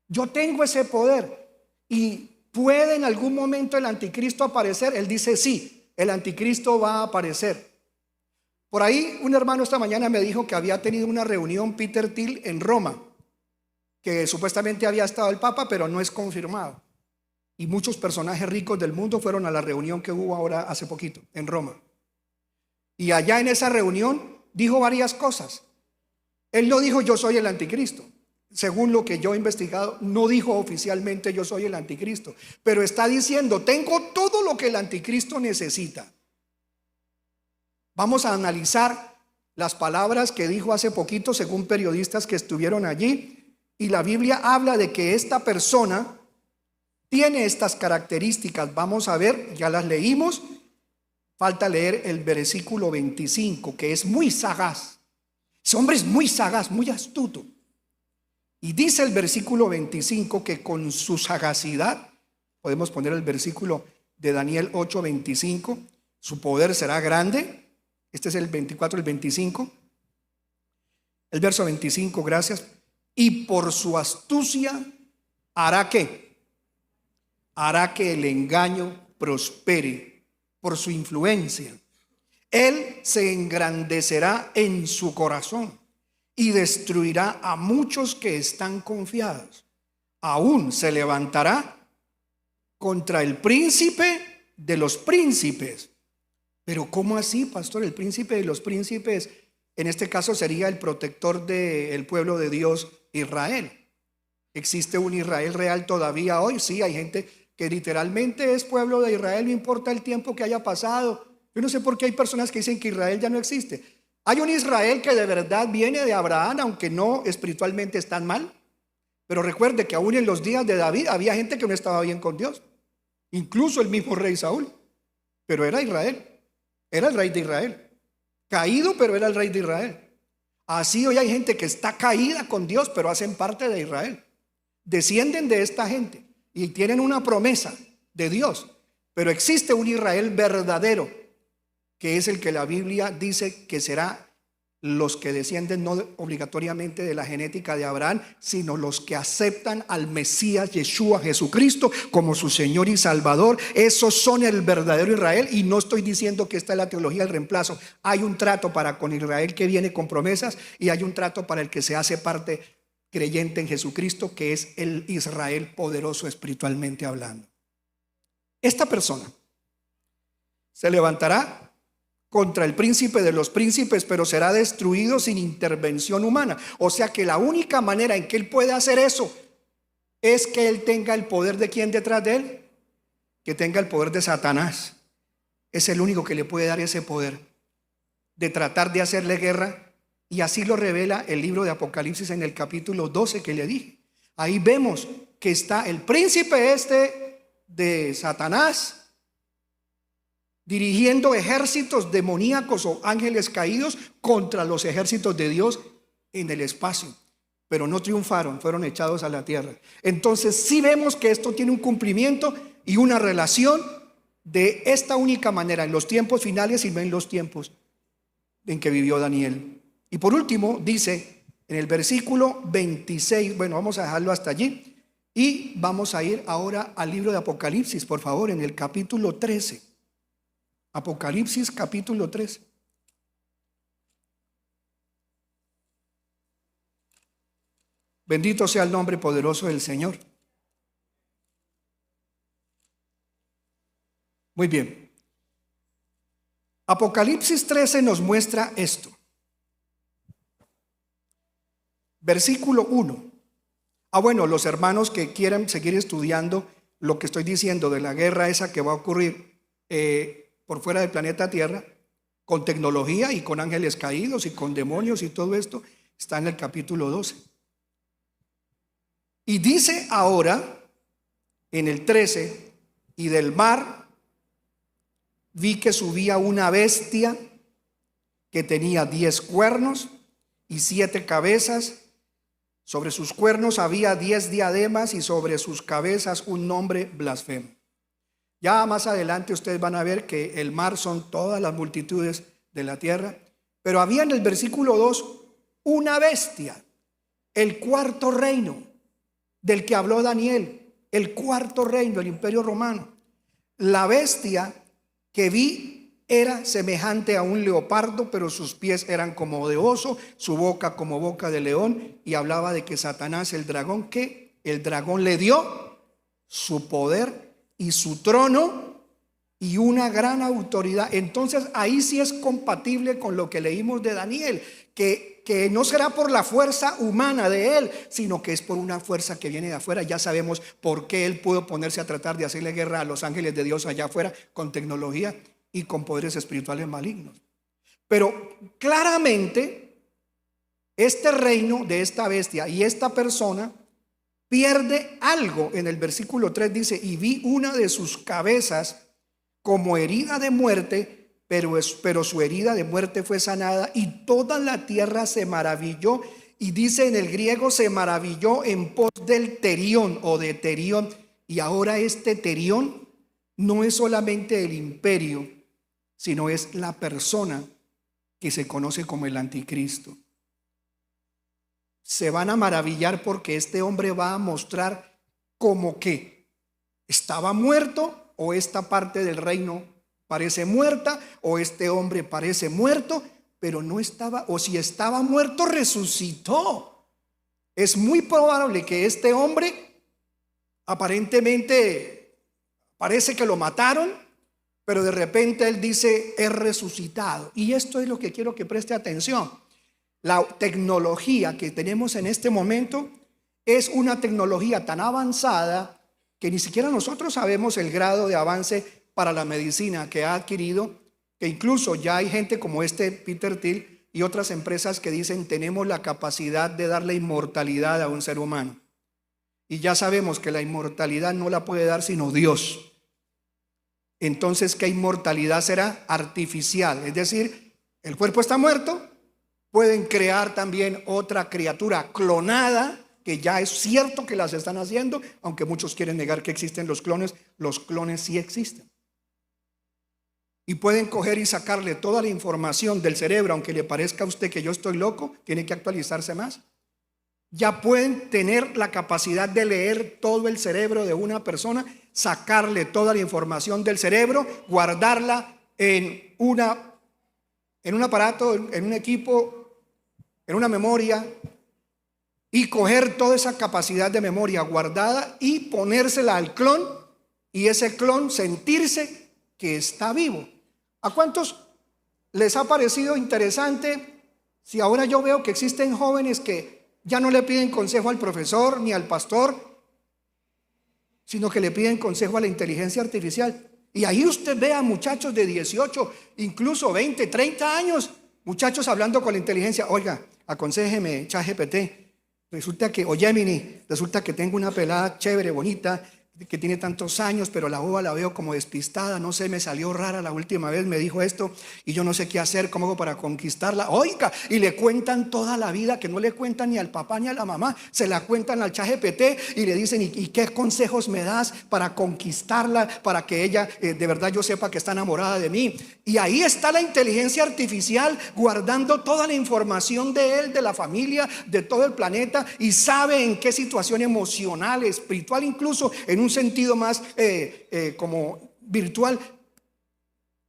Yo tengo ese poder, y ¿puede en algún momento el anticristo aparecer? Él dice sí, el anticristo va a aparecer. Por ahí un hermano esta mañana me dijo que había tenido una reunión Peter Thiel en Roma, que supuestamente había estado el Papa, pero no es confirmado. Y muchos personajes ricos del mundo fueron a la reunión que hubo ahora hace poquito en Roma. Y allá en esa reunión dijo varias cosas. Él no dijo yo soy el anticristo. Según lo que yo he investigado, no dijo oficialmente yo soy el anticristo, pero está diciendo tengo todo lo que el anticristo necesita. Vamos a analizar las palabras que dijo hace poquito según periodistas que estuvieron allí, y la Biblia habla de que esta persona tiene estas características. Vamos a ver, ya las leímos. Falta leer el versículo 25, que es muy sagaz. Ese hombre es muy sagaz, muy astuto. Y dice el versículo 25 que con su sagacidad, podemos poner el versículo de Daniel 8:25, su poder será grande. Este es el 24, el 25. El verso 25, gracias. Y por su astucia hará ¿qué? Hará que el engaño prospere. Por su influencia, él se engrandecerá en su corazón y destruirá a muchos que están confiados. Aún se levantará contra el príncipe de los príncipes. Pero ¿cómo así, pastor? El príncipe de los príncipes, en este caso sería el protector del pueblo de Dios, Israel. ¿Existe un Israel real todavía hoy? Sí, hay gente que literalmente es pueblo de Israel, no importa el tiempo que haya pasado. Yo no sé por qué hay personas que dicen que Israel ya no existe. Hay un Israel que de verdad viene de Abraham, aunque no espiritualmente están mal. Pero recuerde que aún en los días de David había gente que no estaba bien con Dios, incluso el mismo rey Saúl. Pero era Israel, era el rey de Israel, caído, pero era el rey de Israel. Así hoy hay gente que está caída con Dios, pero hacen parte de Israel, descienden de esta gente y tienen una promesa de Dios. Pero existe un Israel verdadero, que es el que la Biblia dice que será los que descienden no obligatoriamente de la genética de Abraham, sino los que aceptan al Mesías Yeshua Jesucristo como su Señor y Salvador. Esos son el verdadero Israel, y no estoy diciendo que esta es la teología del reemplazo. Hay un trato para con Israel que viene con promesas, y hay un trato para el que se hace parte creyente en Jesucristo, que es el Israel poderoso espiritualmente hablando. Esta persona se levantará contra el príncipe de los príncipes, pero será destruido sin intervención humana. O sea que la única manera en que él puede hacer eso es que él tenga el poder de ¿quién detrás de él? Que tenga el poder de Satanás. Es el único que le puede dar ese poder de tratar de hacerle guerra, y así lo revela el libro de Apocalipsis en el capítulo 12 que le dije. Ahí vemos que está el príncipe de Satanás dirigiendo ejércitos demoníacos o ángeles caídos contra los ejércitos de Dios en el espacio, pero no triunfaron, fueron echados a la tierra. Entonces sí vemos que esto tiene un cumplimiento y una relación de esta única manera en los tiempos finales y no en los tiempos en que vivió Daniel. Y por último dice en el versículo 26, bueno, vamos a dejarlo hasta allí y vamos a ir ahora al libro de Apocalipsis, por favor, en el capítulo 13. Apocalipsis capítulo 13. Bendito sea el nombre poderoso del Señor. Muy bien. Apocalipsis 13 nos muestra esto. Versículo 1. Bueno, los hermanos que quieran seguir estudiando lo que estoy diciendo de la guerra esa que va a ocurrir por fuera del planeta Tierra, con tecnología y con ángeles caídos y con demonios y todo esto, está en el capítulo 12. Y dice ahora, en el 13, y del mar vi que subía una bestia que tenía 10 cuernos y 7 cabezas. Sobre sus cuernos había 10 diademas y sobre sus cabezas un nombre blasfemo. Ya más adelante ustedes van a ver que el mar son todas las multitudes de la tierra. Pero había en el versículo 2 una bestia, el cuarto reino del que habló Daniel, el cuarto reino, el imperio romano. La bestia que vi era semejante a un leopardo, pero sus pies eran como de oso, su boca como boca de león, y hablaba de que Satanás, el dragón le dio su poder y su trono y una gran autoridad. Entonces ahí sí es compatible con lo que leímos de Daniel, que no será por la fuerza humana de él, sino que es por una fuerza que viene de afuera. Ya sabemos por qué él pudo ponerse a tratar de hacerle guerra a los ángeles de Dios allá afuera con tecnología y con poderes espirituales malignos. Pero claramente este reino de esta bestia y esta persona pierde algo. En el versículo 3 dice: y vi una de sus cabezas como herida de muerte, pero su herida de muerte fue sanada, y toda la tierra se maravilló. Y dice en el griego, se maravilló en pos del terión o de Terión. Y ahora este Terión no es solamente el imperio, sino es la persona que se conoce como el anticristo. Se van a maravillar porque este hombre va a mostrar como que estaba muerto, o esta parte del reino parece muerta, o este hombre parece muerto, pero no estaba, o si estaba muerto, resucitó. Es muy probable que este hombre aparentemente parece que lo mataron, pero de repente él dice: es resucitado. Y esto es lo que quiero que preste atención. La tecnología que tenemos en este momento es una tecnología tan avanzada que ni siquiera nosotros sabemos el grado de avance para la medicina que ha adquirido, que incluso ya hay gente como Peter Thiel y otras empresas que dicen: tenemos la capacidad de darle inmortalidad a un ser humano. Y ya sabemos que la inmortalidad no la puede dar sino Dios. Entonces, ¿qué inmortalidad será? Artificial. Es decir, el cuerpo está muerto, pueden crear también otra criatura clonada, que ya es cierto que las están haciendo, aunque muchos quieren negar que existen los clones sí existen. Y pueden coger y sacarle toda la información del cerebro, aunque le parezca a usted que yo estoy loco, tiene que actualizarse más. Ya pueden tener la capacidad de leer todo el cerebro de una persona, sacarle toda la información del cerebro, guardarla en un aparato, en un equipo, en una memoria, y coger toda esa capacidad de memoria guardada y ponérsela al clon, y ese clon sentirse que está vivo. ¿A cuántos les ha parecido interesante si ahora yo veo que existen jóvenes que ya no le piden consejo al profesor ni al pastor, sino que le piden consejo a la inteligencia artificial? Y ahí usted ve a muchachos de 18, incluso 20, 30 años, muchachos hablando con la inteligencia. Oiga, aconséjeme, ChatGPT. Resulta que, o Gemini, resulta que tengo una pelada chévere, bonita, que tiene tantos años, pero la boba la veo como despistada, no sé, me salió rara la última vez, me dijo esto y yo no sé qué hacer, cómo hago para conquistarla. Oiga, y le cuentan toda la vida que no le cuentan ni al papá ni a la mamá, se la cuentan al ChatGPT y le dicen: ¿y qué consejos me das para conquistarla, para que ella de verdad yo sepa que está enamorada de mí? Y ahí está la inteligencia artificial guardando toda la información de él, de la familia, de todo el planeta, y sabe en qué situación emocional, espiritual, incluso en un sentido más como virtual,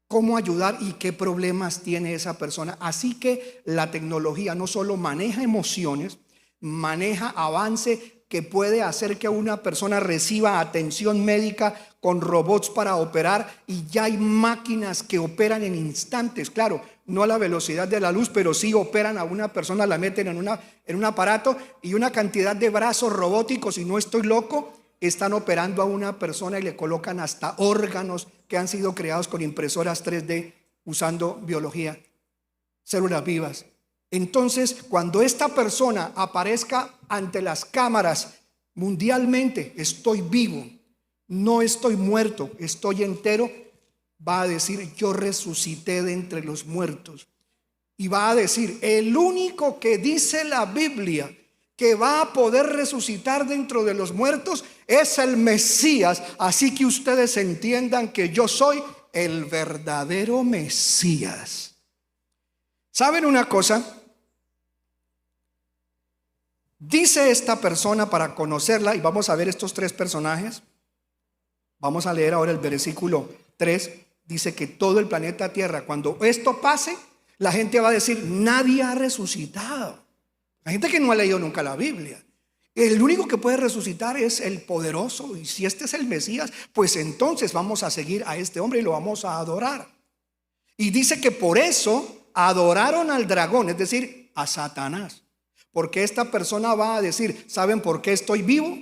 cómo ayudar y qué problemas tiene esa persona. Así que la tecnología no solo maneja emociones, maneja avance que puede hacer que una persona reciba atención médica con robots para operar, y ya hay máquinas que operan en instantes. Claro, no a la velocidad de la luz, pero sí operan a una persona, la meten en un aparato, y una cantidad de brazos robóticos, y no estoy loco, están operando a una persona y le colocan hasta órganos que han sido creados con impresoras 3D usando biología, células vivas. Entonces, cuando esta persona aparezca ante las cámaras mundialmente: estoy vivo, no estoy muerto, estoy entero, va a decir: yo resucité de entre los muertos. Y va a decir: el único que dice la Biblia que va a poder resucitar dentro de los muertos es el Mesías. Así que ustedes entiendan que yo soy el verdadero Mesías. ¿Saben una cosa? Dice esta persona, para conocerla, y vamos a ver estos tres personajes. Vamos a leer ahora el versículo 3. Dice que todo el planeta Tierra, cuando esto pase, la gente va a decir: nadie ha resucitado. La gente que no ha leído nunca la Biblia. El único que puede resucitar es el poderoso, y si este es el Mesías, pues entonces vamos a seguir a este hombre y lo vamos a adorar. Y dice que por eso adoraron al dragón, es decir, a Satanás. Porque esta persona va a decir: ¿saben por qué estoy vivo?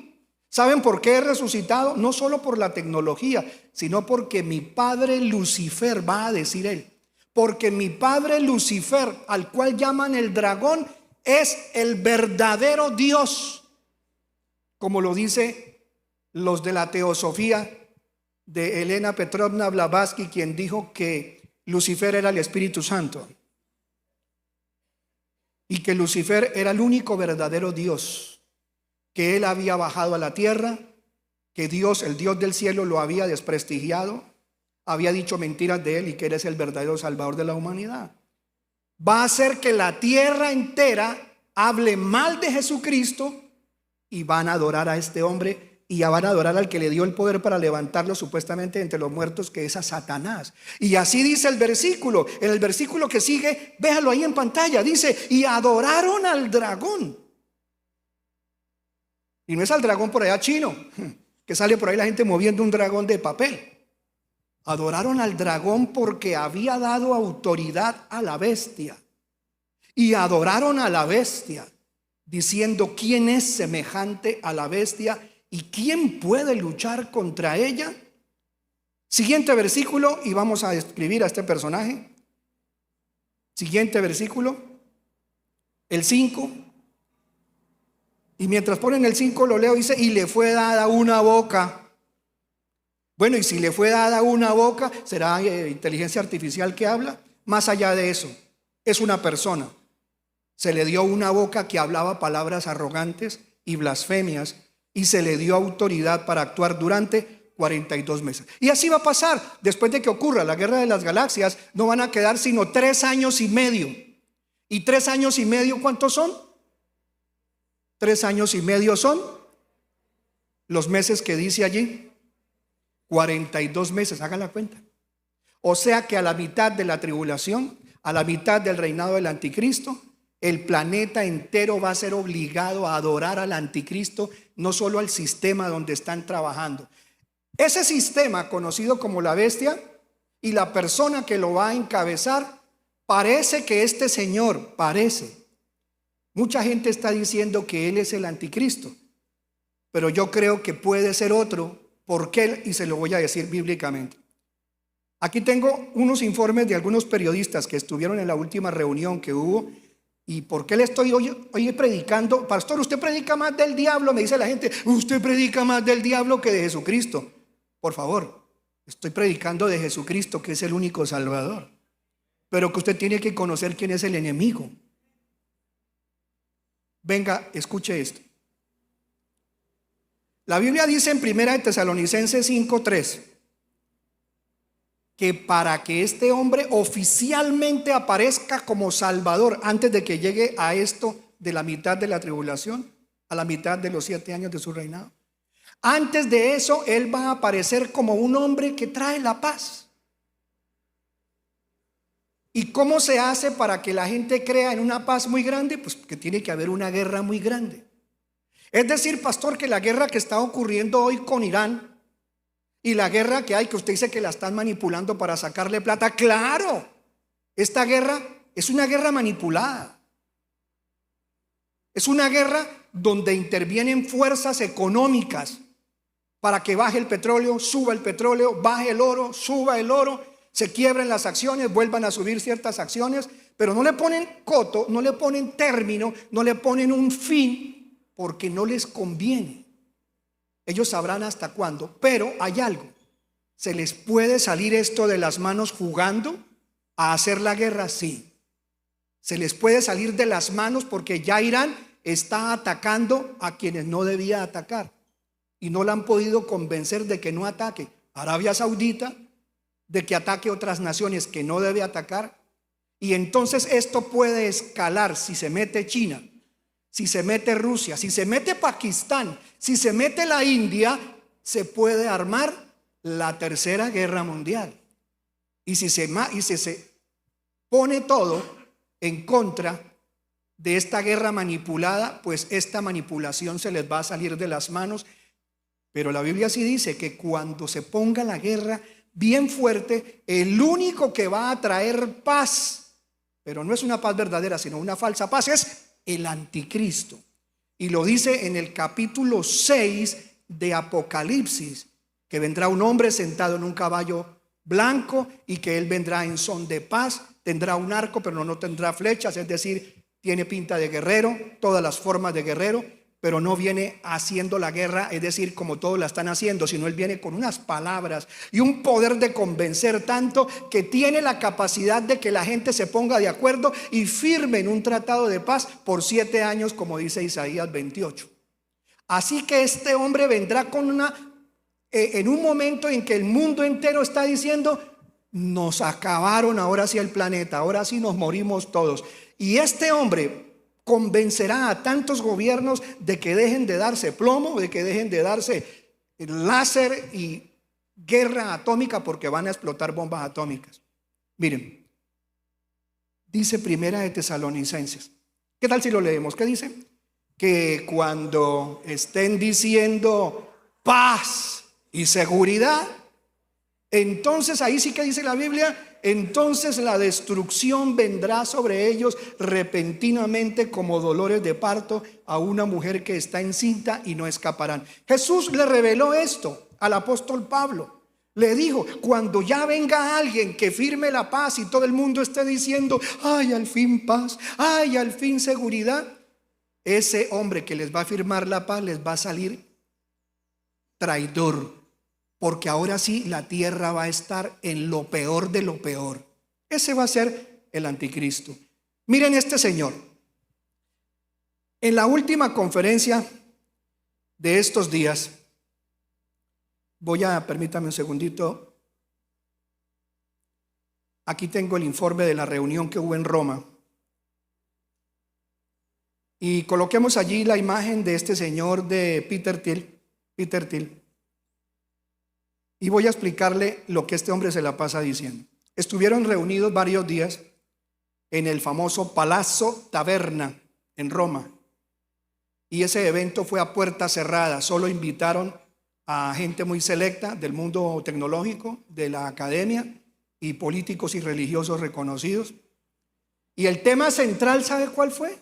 ¿Saben por qué he resucitado? No solo por la tecnología, sino porque mi padre Lucifer, va a decir él, porque mi padre Lucifer, al cual llaman el dragón, es el verdadero Dios, como lo dice los de la teosofía de Elena Petrovna Blavatsky, quien dijo que Lucifer era el Espíritu Santo y que Lucifer era el único verdadero Dios, que él había bajado a la tierra, que Dios, el Dios del cielo, lo había desprestigiado, había dicho mentiras de él, y que él es el verdadero Salvador de la humanidad. Va a hacer que la tierra entera hable mal de Jesucristo, y van a adorar a este hombre, y ya van a adorar al que le dio el poder para levantarlo supuestamente entre los muertos, que es a Satanás. Y así dice el versículo. En el versículo que sigue, véalo ahí en pantalla, dice: y adoraron al dragón. Y no es al dragón por allá chino, que sale por ahí la gente moviendo un dragón de papel. Adoraron al dragón porque había dado autoridad a la bestia. Y adoraron a la bestia, diciendo: ¿quién es semejante a la bestia y quién puede luchar contra ella? Siguiente versículo, y vamos a describir a este personaje. Siguiente versículo, el 5. Y mientras ponen el 5 lo leo, dice: y le fue dada una boca. Bueno, y si le fue dada una boca, ¿será inteligencia artificial que habla? Más allá de eso, es una persona. Se le dio una boca que hablaba palabras arrogantes y blasfemias, y se le dio autoridad para actuar durante 42 meses. Y así va a pasar. Después de que ocurra la guerra de las galaxias, no van a quedar sino 3 años y medio. ¿Y 3 años y medio cuántos son? 3 años y medio son los meses que dice allí. 42 meses, hagan la cuenta. O sea que a la mitad de la tribulación, a la mitad del reinado del anticristo, El planeta entero va a ser obligado a adorar al anticristo, no solo al sistema donde están trabajando. Ese sistema, conocido como la bestia, y la persona que lo va a encabezar, parece que este señor, mucha gente está diciendo que él es el anticristo, pero yo creo que puede ser otro. ¿Por qué? Y se lo voy a decir bíblicamente. Aquí tengo unos informes de algunos periodistas que estuvieron en la última reunión que hubo. ¿Y por qué le estoy hoy predicando? Pastor, usted predica más del diablo, me dice la gente. Usted predica más del diablo que de Jesucristo. Por favor, estoy predicando de Jesucristo, que es el único Salvador. Pero que usted tiene que conocer quién es el enemigo. Venga, escuche esto. La Biblia dice en 1 Tesalonicenses 5:3 que para que este hombre oficialmente aparezca como Salvador, antes de que llegue a esto de la mitad de la tribulación, a la mitad de los 7 años de su reinado, antes de eso él va a aparecer como un hombre que trae la paz. ¿Y cómo se hace para que la gente crea en una paz muy grande? Pues que tiene que haber una guerra muy grande. Es decir, pastor, que la guerra que está ocurriendo hoy con Irán y la guerra que hay, que usted dice que la están manipulando para sacarle plata, claro, esta guerra es una guerra manipulada. Es una guerra donde intervienen fuerzas económicas para que baje el petróleo, suba el petróleo, baje el oro, suba el oro, se quiebren las acciones, vuelvan a subir ciertas acciones, pero no le ponen coto, no le ponen término, no le ponen un fin, porque no les conviene. Ellos sabrán hasta cuándo, pero hay algo. ¿Se les puede salir esto de las manos jugando a hacer la guerra? Sí. Se les puede salir de las manos porque ya Irán está atacando a quienes no debía atacar y no la han podido convencer de que no ataque. Arabia Saudita, de que ataque otras naciones que no debe atacar. Y entonces esto puede escalar si se mete China, si se mete Rusia, si se mete Pakistán, si se mete la India, se puede armar la tercera guerra mundial. Y si se pone todo en contra de esta guerra manipulada, pues esta manipulación se les va a salir de las manos. Pero la Biblia sí dice que cuando se ponga la guerra bien fuerte, el único que va a traer paz, pero no es una paz verdadera, sino una falsa paz, es el anticristo. Y lo dice en el capítulo 6 de Apocalipsis, que vendrá un hombre sentado en un caballo blanco y que él vendrá en son de paz, tendrá un arco pero no tendrá flechas, es decir, tiene pinta de guerrero, todas las formas de guerrero, pero no viene haciendo la guerra, es decir, como todos la están haciendo, sino él viene con unas palabras y un poder de convencer tanto que tiene la capacidad de que la gente se ponga de acuerdo y firme en un tratado de paz por 7 años, como dice Isaías 28. Así que este hombre vendrá con en un momento en que el mundo entero está diciendo: nos acabaron ahora sí el planeta, ahora sí nos morimos todos. Y este hombre convencerá a tantos gobiernos de que dejen de darse plomo, de que dejen de darse láser y guerra atómica, porque van a explotar bombas atómicas. Miren, dice 1 Tesalonicenses. ¿Qué tal si lo leemos? ¿Qué dice? Que cuando estén diciendo paz y seguridad, entonces ahí sí que dice la Biblia, entonces la destrucción vendrá sobre ellos repentinamente como dolores de parto a una mujer que está encinta, y no escaparán. Jesús le reveló esto al apóstol Pablo. Le dijo: cuando ya venga alguien que firme la paz y todo el mundo esté diciendo: ay, al fin paz, ay, al fin seguridad, ese hombre que les va a firmar la paz les va a salir traidor. Porque ahora sí la tierra va a estar en lo peor de lo peor. Ese va a ser el anticristo. Miren este señor. En la última conferencia de estos días, permítame un segundito. Aquí tengo el informe de la reunión que hubo en Roma. Y coloquemos allí la imagen de este señor de Peter Thiel. Y voy a explicarle lo que este hombre se la pasa diciendo. Estuvieron reunidos varios días en el famoso Palazzo Taverna en Roma. Y ese evento fue a puerta cerrada, solo invitaron a gente muy selecta del mundo tecnológico, de la academia y políticos y religiosos reconocidos. Y el tema central, ¿sabe cuál fue?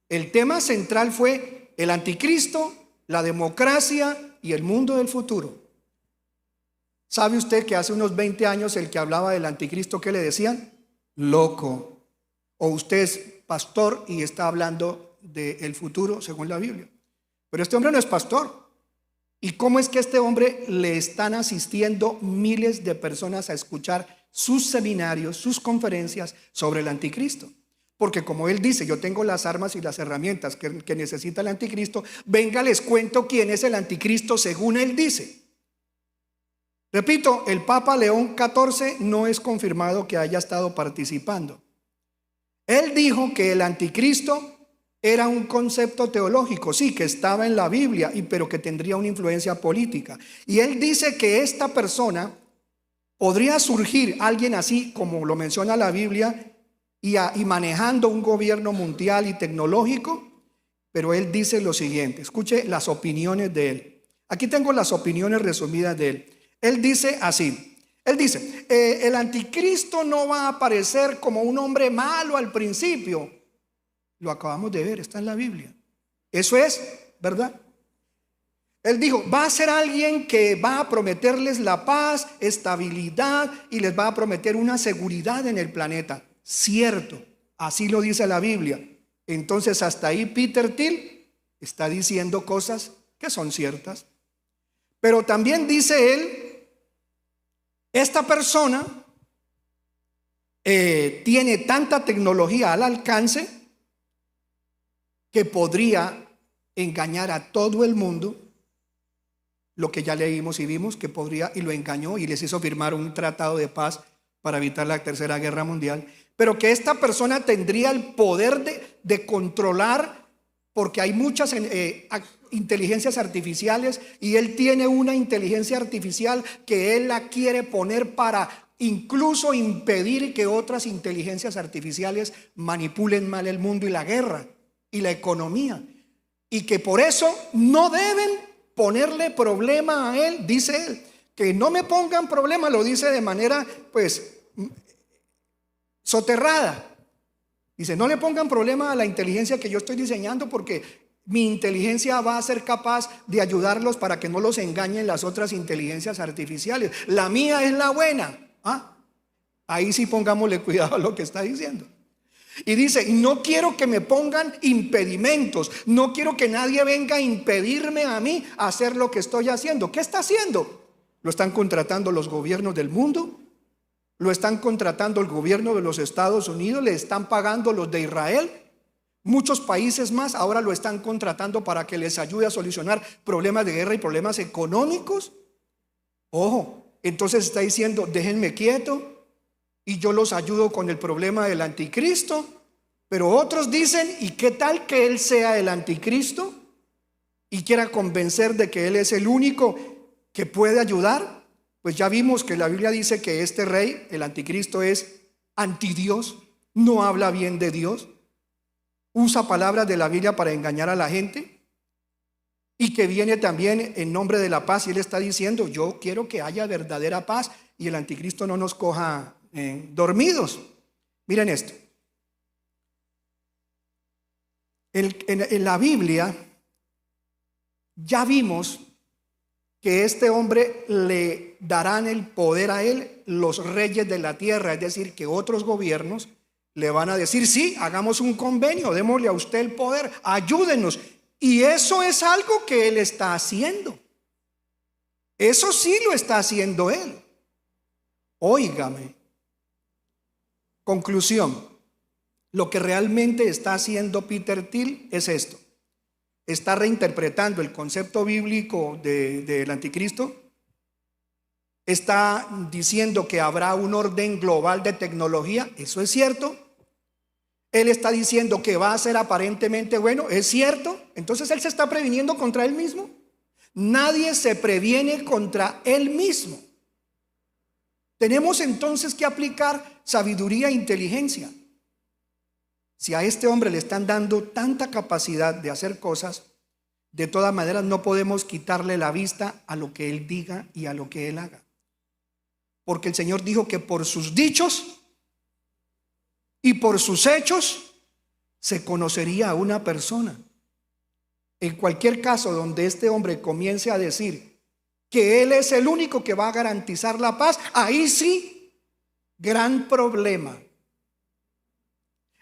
El tema central fue el anticristo, la democracia y el mundo del futuro. ¿Sabe usted que hace unos 20 años el que hablaba del anticristo, qué le decían? Loco. O usted es pastor y está hablando del futuro según la Biblia. Pero este hombre no es pastor. ¿Y cómo es que a este hombre le están asistiendo miles de personas a escuchar sus seminarios, sus conferencias sobre el anticristo? Porque como él dice, yo tengo las armas y las herramientas que necesita el anticristo. Venga, les cuento quién es el anticristo según él dice. Repito, el Papa León XIV no es confirmado que haya estado participando. Él dijo que el anticristo era un concepto teológico, sí, que estaba en la Biblia, pero que tendría una influencia política. Y él dice que esta persona podría surgir, alguien así como lo menciona la Biblia, y manejando un gobierno mundial y tecnológico. Pero él dice lo siguiente, escuche las opiniones de él. Aquí tengo las opiniones resumidas de él. Él dice así, él dice, el anticristo no va a aparecer como un hombre malo al principio. Lo acabamos de ver, está en la Biblia. Eso es, ¿verdad? Él dijo, va a ser alguien que va a prometerles la paz, estabilidad y les va a prometer una seguridad en el planeta. Cierto, así lo dice la Biblia. Entonces hasta ahí Peter Thiel está diciendo cosas que son ciertas. Pero también dice él, esta persona tiene tanta tecnología al alcance que podría engañar a todo el mundo, lo que ya leímos y vimos que podría, y lo engañó y les hizo firmar un tratado de paz para evitar la Tercera Guerra Mundial, pero que esta persona tendría el poder de controlar, porque hay muchas inteligencias artificiales y él tiene una inteligencia artificial que él la quiere poner para incluso impedir que otras inteligencias artificiales manipulen mal el mundo y la guerra y la economía, y que por eso no deben ponerle problema a él. Dice él, que no me pongan problema, lo dice de manera pues soterrada. Dice, no le pongan problema a la inteligencia que yo estoy diseñando, porque mi inteligencia va a ser capaz de ayudarlos para que no los engañen las otras inteligencias artificiales. La mía es la buena. Ahí sí pongámosle cuidado a lo que está diciendo. Y dice, no quiero que me pongan impedimentos, no quiero que nadie venga a impedirme a mí hacer lo que estoy haciendo. ¿Qué está haciendo? Lo están contratando los gobiernos del mundo, lo están contratando el gobierno de los Estados Unidos, le están pagando los de Israel. Muchos países más ahora lo están contratando para que les ayude a solucionar problemas de guerra y problemas económicos. Ojo, entonces está diciendo, déjenme quieto y yo los ayudo con el problema del anticristo. Pero otros dicen, ¿y qué tal que él sea el anticristo y quiera convencer de que él es el único que puede ayudar? Pues ya vimos que la Biblia dice que este rey, el anticristo, es antidios, no habla bien de Dios, usa palabras de la Biblia para engañar a la gente, y que viene también en nombre de la paz. Y él está diciendo, yo quiero que haya verdadera paz y el anticristo no nos coja dormidos. Miren esto. En la Biblia ya vimos que este hombre le darán el poder a él los reyes de la tierra, es decir, que otros gobiernos le van a decir, sí, hagamos un convenio, démosle a usted el poder, ayúdenos. Y eso es algo que él está haciendo. Eso sí lo está haciendo él. Óigame. Conclusión. Lo que realmente está haciendo Peter Thiel es esto. Está reinterpretando el concepto bíblico del anticristo. Está diciendo que habrá un orden global de tecnología. Eso es cierto. Él está diciendo que va a ser aparentemente bueno. Es cierto. Entonces él se está previniendo contra él mismo. Nadie se previene contra él mismo. Tenemos entonces que aplicar sabiduría e inteligencia. Si a este hombre le están dando tanta capacidad de hacer cosas, de todas maneras no podemos quitarle la vista a lo que él diga y a lo que él haga. Porque el Señor dijo que por sus dichos y por sus hechos se conocería a una persona. En cualquier caso donde este hombre comience a decir que él es el único que va a garantizar la paz, ahí sí, gran problema.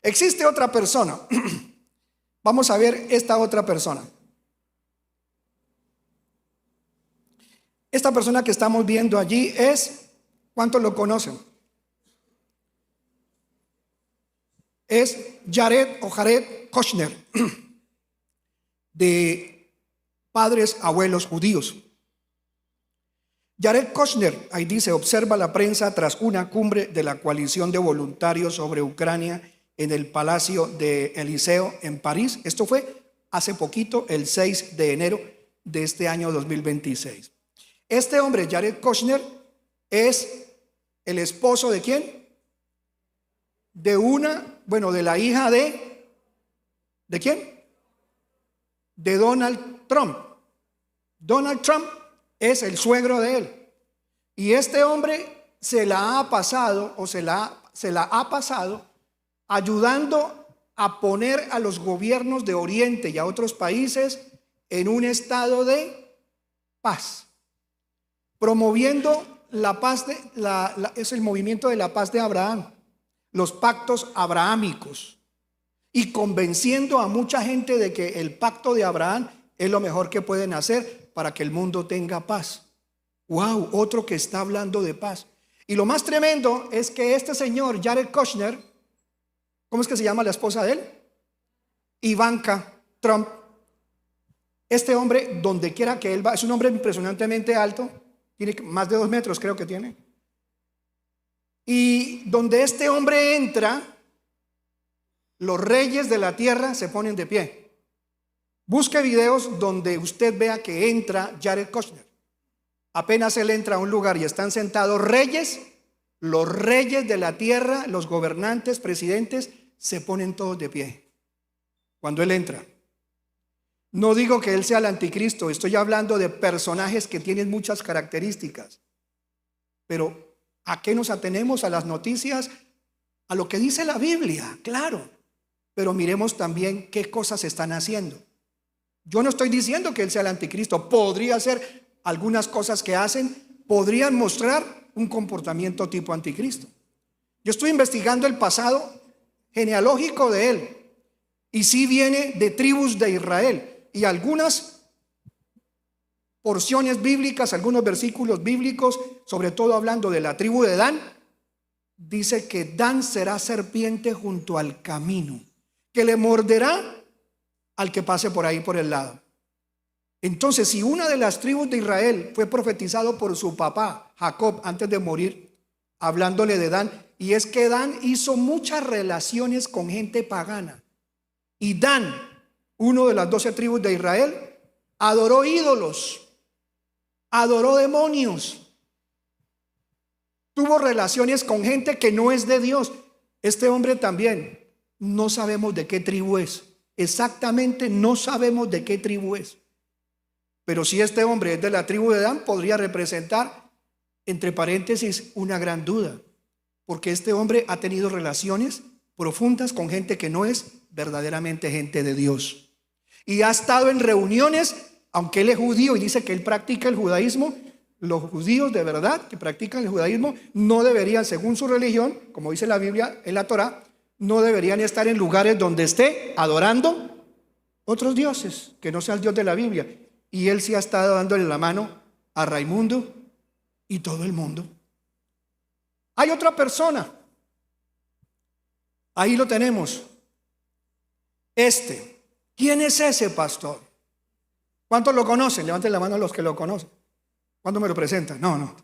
Existe otra persona. Vamos a ver esta otra persona. Esta persona que estamos viendo allí es, ¿cuántos lo conocen? Es Jared Kushner, de padres, abuelos judíos. Jared Kushner, ahí dice, observa la prensa tras una cumbre de la coalición de voluntarios sobre Ucrania en el Palacio de Eliseo en París. Esto fue hace poquito, el 6 de enero de este año 2026. Este hombre, Jared Kushner, es el esposo ¿de quién? De la hija ¿de quién? De Donald Trump. Donald Trump es el suegro de él. Y este hombre se la ha pasado ayudando a poner a los gobiernos de Oriente y a otros países en un estado de paz, promoviendo la paz es el movimiento de la paz de Abraham, los pactos abrahámicos, y convenciendo a mucha gente de que el pacto de Abraham es lo mejor que pueden hacer para que el mundo tenga paz. Wow, otro que está hablando de paz. Y lo más tremendo es que este señor Jared Kushner, ¿cómo es que se llama la esposa de él? Ivanka Trump. Este hombre, donde quiera que él va, es un hombre impresionantemente alto, tiene más de 2 metros, creo que tiene. Y donde este hombre entra, los reyes de la tierra se ponen de pie. Busque videos donde usted vea que entra Jared Kushner. Apenas él entra a un lugar y están sentados reyes, los reyes de la tierra, los gobernantes, presidentes, se ponen todos de pie cuando él entra. No digo que él sea el anticristo, estoy hablando de personajes que tienen muchas características. Pero ¿a qué nos atenemos? A las noticias, a lo que dice la Biblia, claro. Pero miremos también qué cosas están haciendo. Yo no estoy diciendo que él sea el anticristo, podría ser. Algunas cosas que hacen podrían mostrar un comportamiento tipo anticristo. Yo estoy investigando el pasado genealógico de él, y sí viene de tribus de Israel, y algunas porciones bíblicas, algunos versículos bíblicos, sobre todo hablando de la tribu de Dan, dice que Dan será serpiente junto al camino, que le morderá al que pase por ahí por el lado. Entonces, si una de las tribus de Israel fue profetizado por su papá Jacob antes de morir, hablándole de Dan, y es que Dan hizo muchas relaciones con gente pagana, y Dan, uno de las 12 tribus de Israel, adoró ídolos, adoró demonios, tuvo relaciones con gente que no es de Dios. Este hombre también, no sabemos de qué tribu es, exactamente no sabemos de qué tribu es. Pero si este hombre es de la tribu de Dan, podría representar, entre paréntesis, una gran duda, porque este hombre ha tenido relaciones profundas con gente que no es verdaderamente gente de Dios, y ha estado en reuniones, aunque él es judío y dice que él practica el judaísmo. Los judíos de verdad que practican el judaísmo no deberían, según su religión, como dice la Biblia en la Torá, no deberían estar en lugares donde esté adorando otros dioses que no sea el Dios de la Biblia. Y él sí ha estado dándole la mano a Raimundo y todo el mundo. Hay otra persona. Ahí lo tenemos. ¿Quién es ese pastor? ¿Cuántos lo conocen? Levanten la mano a los que lo conocen. ¿Cuándo me lo presentan? No.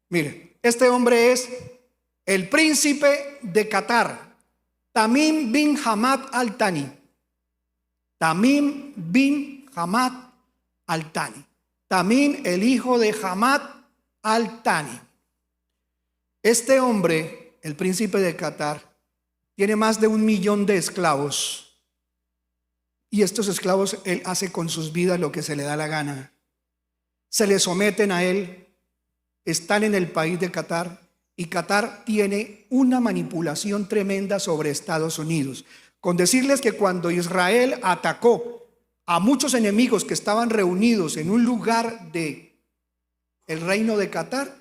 Mire, este hombre es el príncipe de Qatar, Tamim bin Hamad Al Thani. Tamim bin Hamad Al Thani. Tamim, el hijo de Hamad Al Thani. Este hombre, el príncipe de Qatar, tiene más de 1 millón de esclavos. Y estos esclavos él hace con sus vidas lo que se le da la gana. Se le someten a él, están en el país de Qatar, y Qatar tiene una manipulación tremenda sobre Estados Unidos. Con decirles que cuando Israel atacó a muchos enemigos que estaban reunidos en un lugar de el reino de Qatar,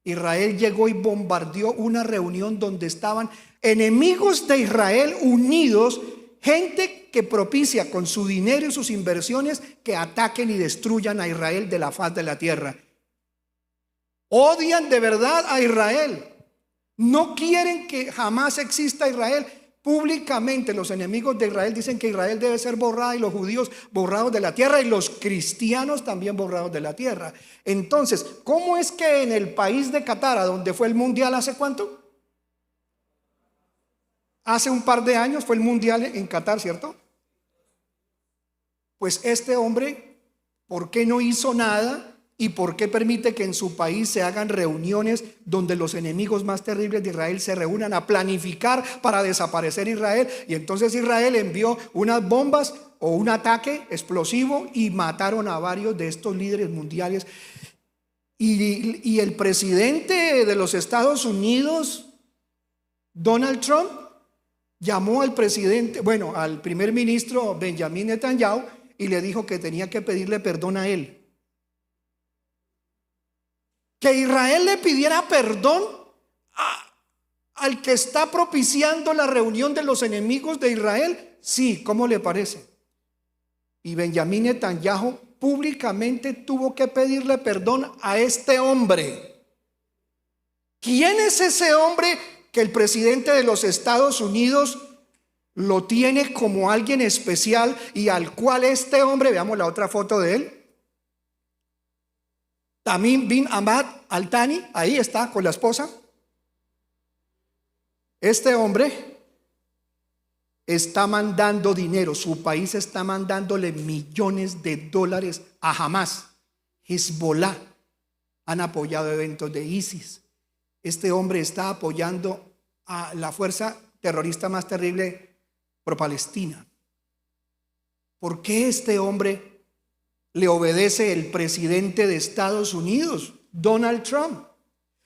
Israel llegó y bombardeó una reunión donde estaban enemigos de Israel unidos, gente que propicia con su dinero y sus inversiones que ataquen y destruyan a Israel de la faz de la tierra. Odian de verdad a Israel. No quieren que jamás exista Israel. Públicamente los enemigos de Israel dicen que Israel debe ser borrada y los judíos borrados de la tierra y los cristianos también borrados de la tierra. Entonces, ¿cómo es que en el país de Qatar, a donde fue el mundial hace cuánto? Hace un par de años fue el mundial en Qatar, ¿cierto? Pues este hombre, ¿por qué no hizo nada? ¿Y por qué permite que en su país se hagan reuniones donde los enemigos más terribles de Israel se reúnan a planificar para desaparecer Israel? Y entonces Israel envió unas bombas o un ataque explosivo y mataron a varios de estos líderes mundiales. Y el presidente de los Estados Unidos, Donald Trump, llamó al al primer ministro Benjamin Netanyahu y le dijo que tenía que pedirle perdón a él. Que Israel le pidiera perdón al que está propiciando la reunión de los enemigos de Israel. Sí, ¿cómo le parece? Y Benjamin Netanyahu públicamente tuvo que pedirle perdón a este hombre. ¿Quién es ese hombre que el presidente de los Estados Unidos lo tiene como alguien especial y al cual este hombre, veamos la otra foto de él, Tamim bin Hamad Al Thani, ahí está con la esposa. Este hombre está mandando dinero, su país está mandándole millones de dólares a Hamas. Hezbollah han apoyado eventos de ISIS. Este hombre está apoyando a la fuerza terrorista más terrible pro-Palestina. ¿Por qué este hombre le obedece el presidente de Estados Unidos, Donald Trump,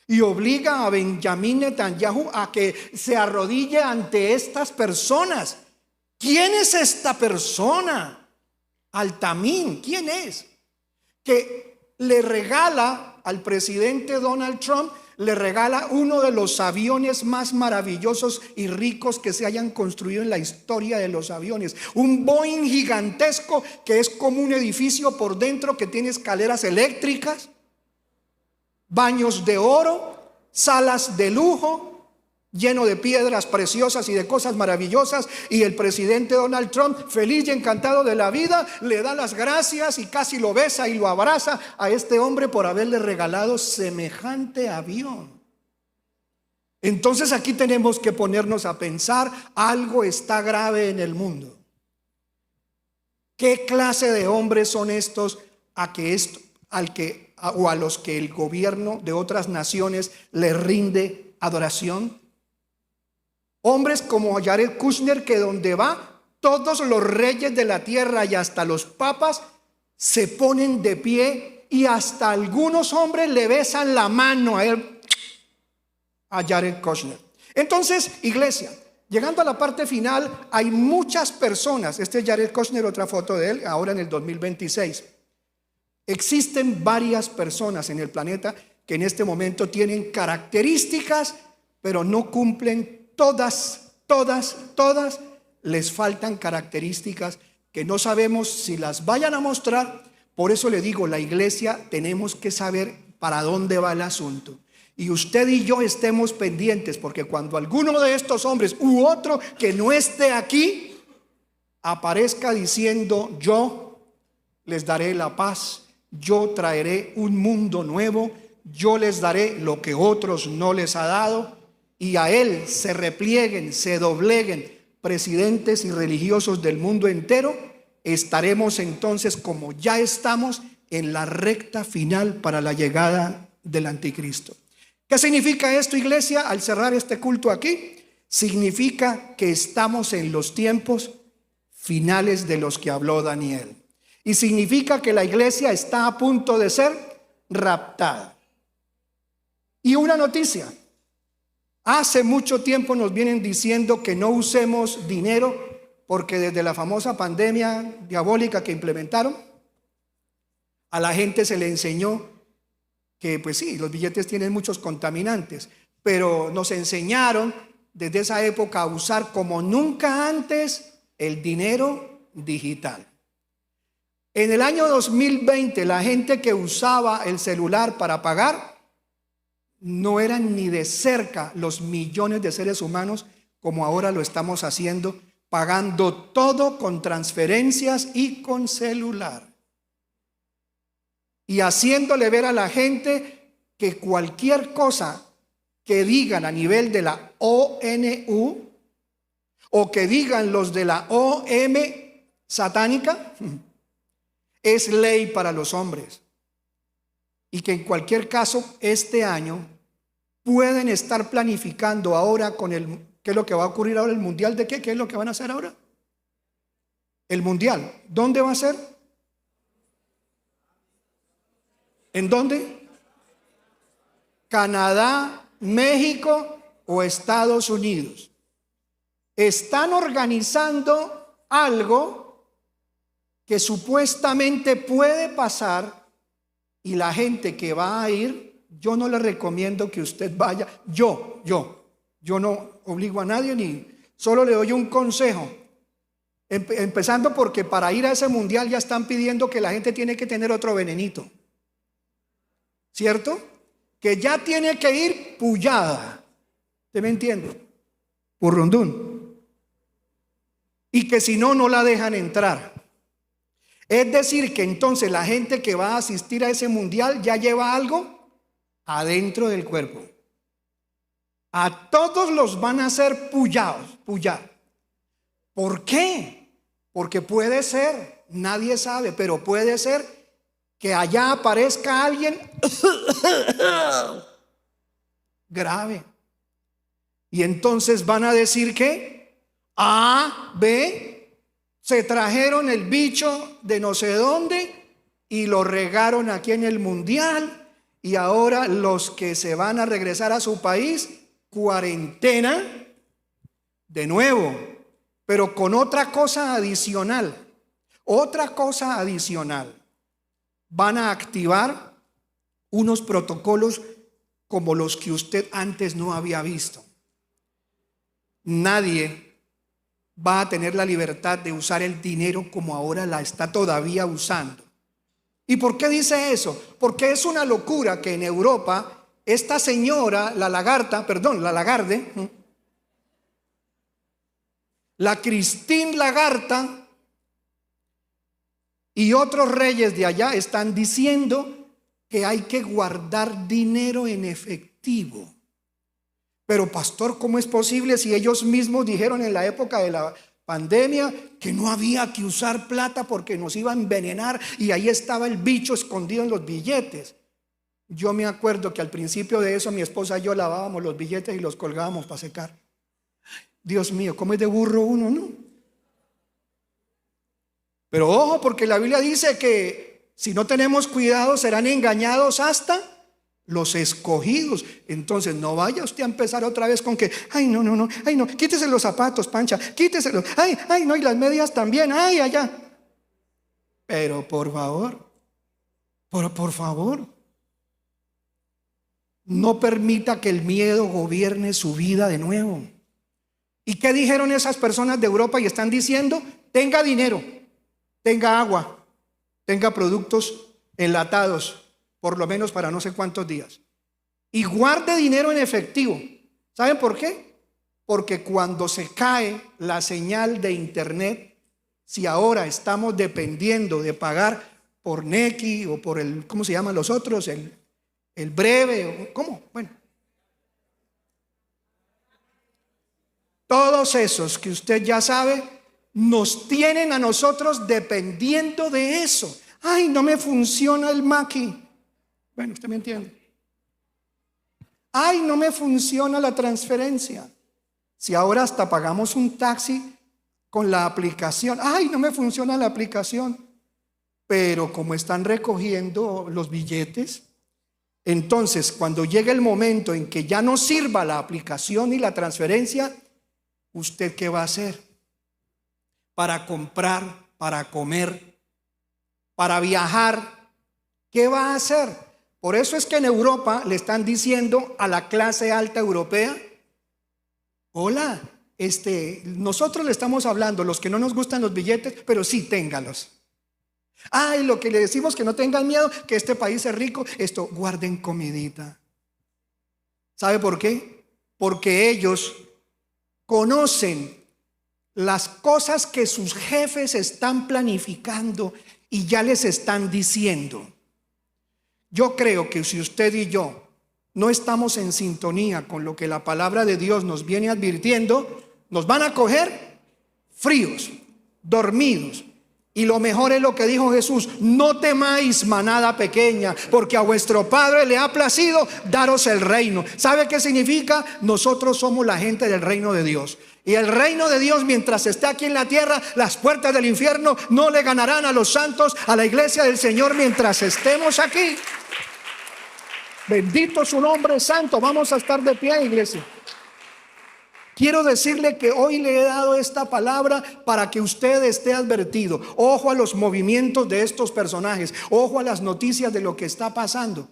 y obliga a Benjamin Netanyahu a que se arrodille ante estas personas? ¿Quién es esta persona? Al-Tamim, ¿quién es? Que le regala al presidente Donald Trump, le regala uno de los aviones más maravillosos y ricos que se hayan construido en la historia de los aviones. Un Boeing gigantesco que es como un edificio por dentro, que tiene escaleras eléctricas, baños de oro, salas de lujo, lleno de piedras preciosas y de cosas maravillosas. Y el presidente Donald Trump, feliz y encantado de la vida, le da las gracias y casi lo besa y lo abraza a este hombre por haberle regalado semejante avión. Entonces aquí tenemos que ponernos a pensar, algo está grave en el mundo. ¿Qué clase de hombres son estos a los que el gobierno de otras naciones le rinde adoración? Hombres como Jared Kushner, que donde va, todos los reyes de la tierra y hasta los papas se ponen de pie, y hasta algunos hombres le besan la mano a él, a Jared Kushner. Entonces, iglesia, llegando a la parte final, hay muchas personas. Este es Jared Kushner, otra foto de él, ahora en el 2026. Existen varias personas en el planeta que en este momento tienen características, pero no cumplen todas, les faltan características que no sabemos si las vayan a mostrar. Por eso le digo, la iglesia tenemos que saber para dónde va el asunto. Y usted y yo estemos pendientes, porque cuando alguno de estos hombres u otro que no esté aquí aparezca diciendo: yo les daré la paz, yo traeré un mundo nuevo, yo les daré lo que otros no les ha dado, y a él se replieguen, se dobleguen presidentes y religiosos del mundo entero, estaremos entonces, como ya estamos, en la recta final para la llegada del anticristo. ¿Qué significa esto, iglesia, al cerrar este culto aquí? significa que estamos en los tiempos finales de los que habló Daniel. Y significa que la iglesia está a punto de ser raptada. Y una noticia: hace mucho tiempo nos vienen diciendo que no usemos dinero, porque desde la famosa pandemia diabólica que implementaron, a la gente se le enseñó que pues sí, los billetes tienen muchos contaminantes, pero nos enseñaron desde esa época a usar como nunca antes el dinero digital. En el año 2020, la gente que usaba el celular para pagar no eran ni de cerca los millones de seres humanos como ahora lo estamos haciendo, pagando todo con transferencias y con celular. Y haciéndole ver a la gente que cualquier cosa que digan a nivel de la ONU o que digan los de la OM satánica es ley para los hombres, y que en cualquier caso este año pueden estar planificando ahora con ¿qué es lo que va a ocurrir ahora? ¿El mundial de qué? ¿Qué es lo que van a hacer ahora? El mundial. ¿Dónde va a ser? ¿En dónde? ¿Canadá, México o Estados Unidos? Están organizando algo que supuestamente puede pasar, y la gente que va a ir, yo no le recomiendo que usted vaya. Yo no obligo a nadie, ni solo le doy un consejo. Empezando porque para ir a ese mundial ya están pidiendo que la gente tiene que tener otro venenito, ¿cierto? Que ya tiene que ir pullada, ¿usted me entiende? Purrundún. Y que si no, no la dejan entrar. Es decir, que entonces la gente que va a asistir a ese mundial ya lleva algo adentro del cuerpo. A todos los van a hacer pullar. ¿Por qué? Porque puede ser, nadie sabe, pero puede ser que allá aparezca alguien grave. Y entonces van a decir que A, B, se trajeron el bicho de no sé dónde y lo regaron aquí en el mundial, y ahora los que se van a regresar a su país, cuarentena de nuevo, pero con otra cosa adicional. Van a activar unos protocolos como los que usted antes no había visto. Nadie va a tener la libertad de usar el dinero como ahora la está todavía usando. ¿Y por qué dice eso? Porque es una locura que en Europa esta señora, la Lagarde, la Christine Lagarde y otros reyes de allá están diciendo que hay que guardar dinero en efectivo. Pero pastor, ¿cómo es posible si ellos mismos dijeron en la época de la pandemia que no había que usar plata porque nos iba a envenenar y ahí estaba el bicho escondido en los billetes? Yo me acuerdo que al principio de eso mi esposa y yo lavábamos los billetes y los colgábamos para secar. Dios mío, ¿cómo es de burro uno, no? Pero ojo, porque la Biblia dice que si no tenemos cuidado serán engañados hasta los escogidos. Entonces no vaya usted a empezar otra vez con que no, quítese los zapatos, Pancha, quíteselos, no, y las medias también, allá. Pero por favor, no permita que el miedo gobierne su vida de nuevo. ¿Y qué dijeron esas personas de Europa? Y están diciendo: tenga dinero, tenga agua, tenga productos enlatados, por lo menos para no sé cuántos días, y guarde dinero en efectivo. ¿Saben por qué? Porque cuando se cae la señal de internet, si ahora estamos dependiendo de pagar por Nequi o por el, ¿cómo se llaman los otros? El breve, ¿cómo? Bueno, todos esos que usted ya sabe nos tienen a nosotros dependiendo de eso. No me funciona el Maki. Bueno, usted me entiende. No me funciona la transferencia. Si ahora hasta pagamos un taxi con la aplicación, ay, no me funciona la aplicación, pero como están recogiendo los billetes, entonces cuando llegue el momento en que ya no sirva la aplicación y la transferencia, ¿usted qué va a hacer? Para comprar, para comer, para viajar, ¿qué va a hacer? Por eso es que en Europa le están diciendo a la clase alta europea: hola, nosotros le estamos hablando, los que no nos gustan los billetes, pero sí téngalos. Ay, lo que le decimos, que no tengan miedo, que este país es rico, guarden comidita. ¿Sabe por qué? Porque ellos conocen las cosas que sus jefes están planificando y ya les están diciendo. Yo creo que si usted y yo no estamos en sintonía con lo que la palabra de Dios nos viene advirtiendo, nos van a coger fríos, dormidos. Y lo mejor es lo que dijo Jesús: no temáis, manada pequeña, porque a vuestro Padre le ha placido daros el reino. ¿Sabe qué significa? Nosotros somos la gente del reino de Dios. Y el reino de Dios, mientras esté aquí en la tierra, las puertas del infierno no le ganarán a los santos, a la iglesia del Señor, mientras estemos aquí. Bendito su nombre santo. Vamos a estar de pie, iglesia. Quiero decirle que hoy le he dado esta palabra para que usted esté advertido. Ojo a los movimientos de estos personajes, ojo a las noticias de lo que está pasando,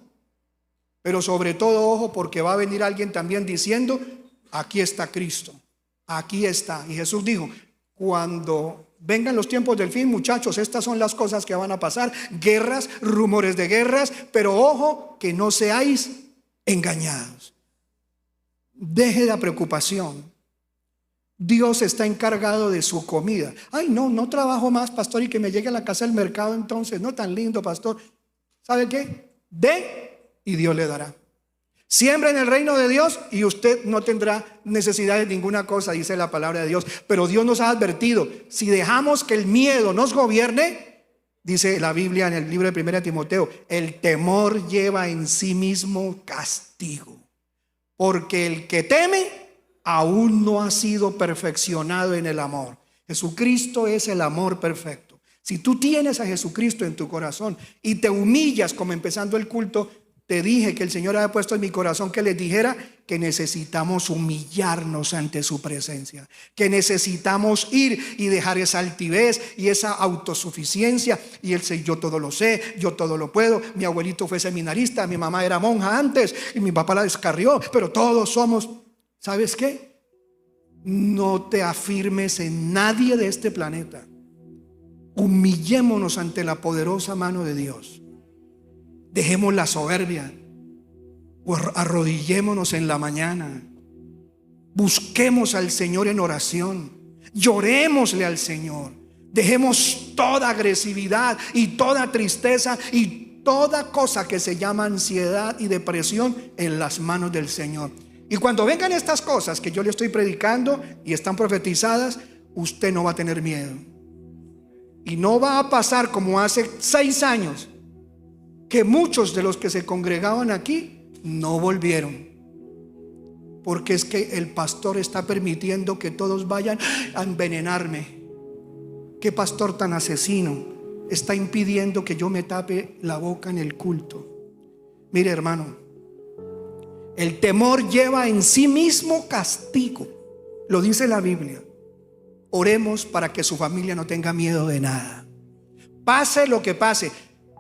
pero sobre todo ojo, porque va a venir alguien también diciendo: aquí está Cristo, aquí está. Y Jesús dijo: cuando vengan los tiempos del fin, muchachos, estas son las cosas que van a pasar: guerras, rumores de guerras, pero ojo que no seáis engañados. Deje la preocupación. Dios está encargado de su comida. Ay, no trabajo más, pastor, y que me llegue a la casa del mercado, entonces, no tan lindo, pastor. ¿Sabe qué? Dé y Dios le dará. Siembra en el reino de Dios y usted no tendrá necesidad de ninguna cosa, dice la palabra de Dios. Pero Dios nos ha advertido: si dejamos que el miedo nos gobierne, dice la Biblia en el libro de 1 Timoteo, el temor lleva en sí mismo castigo. Porque el que teme aún no ha sido perfeccionado en el amor. Jesucristo es el amor perfecto. Si tú tienes a Jesucristo en tu corazón y te humillas, como empezando el culto, te dije que el Señor había puesto en mi corazón que les dijera que necesitamos humillarnos ante su presencia, que necesitamos ir y dejar esa altivez y esa autosuficiencia y el yo todo lo sé, yo todo lo puedo. Mi abuelito fue seminarista, mi mamá era monja antes y mi papá la descarrió, pero todos somos. ¿Sabes qué? No te afirmes en nadie de este planeta. Humillémonos ante la poderosa mano de Dios. Dejemos la soberbia. Arrodillémonos en la mañana. Busquemos al Señor en oración. Llorémosle al Señor. Dejemos toda agresividad y toda tristeza y toda cosa que se llama ansiedad y depresión en las manos del Señor. Y cuando vengan estas cosas que yo le estoy predicando y están profetizadas, usted no va a tener miedo. Y no va a pasar como hace 6 años, que muchos de los que se congregaban aquí no volvieron. Porque es que el pastor está permitiendo que todos vayan a envenenarme. ¿Qué pastor tan asesino está impidiendo que yo me tape la boca en el culto? Mire, hermano, el temor lleva en sí mismo castigo. Lo dice la Biblia. Oremos para que su familia no tenga miedo de nada. Pase lo que pase.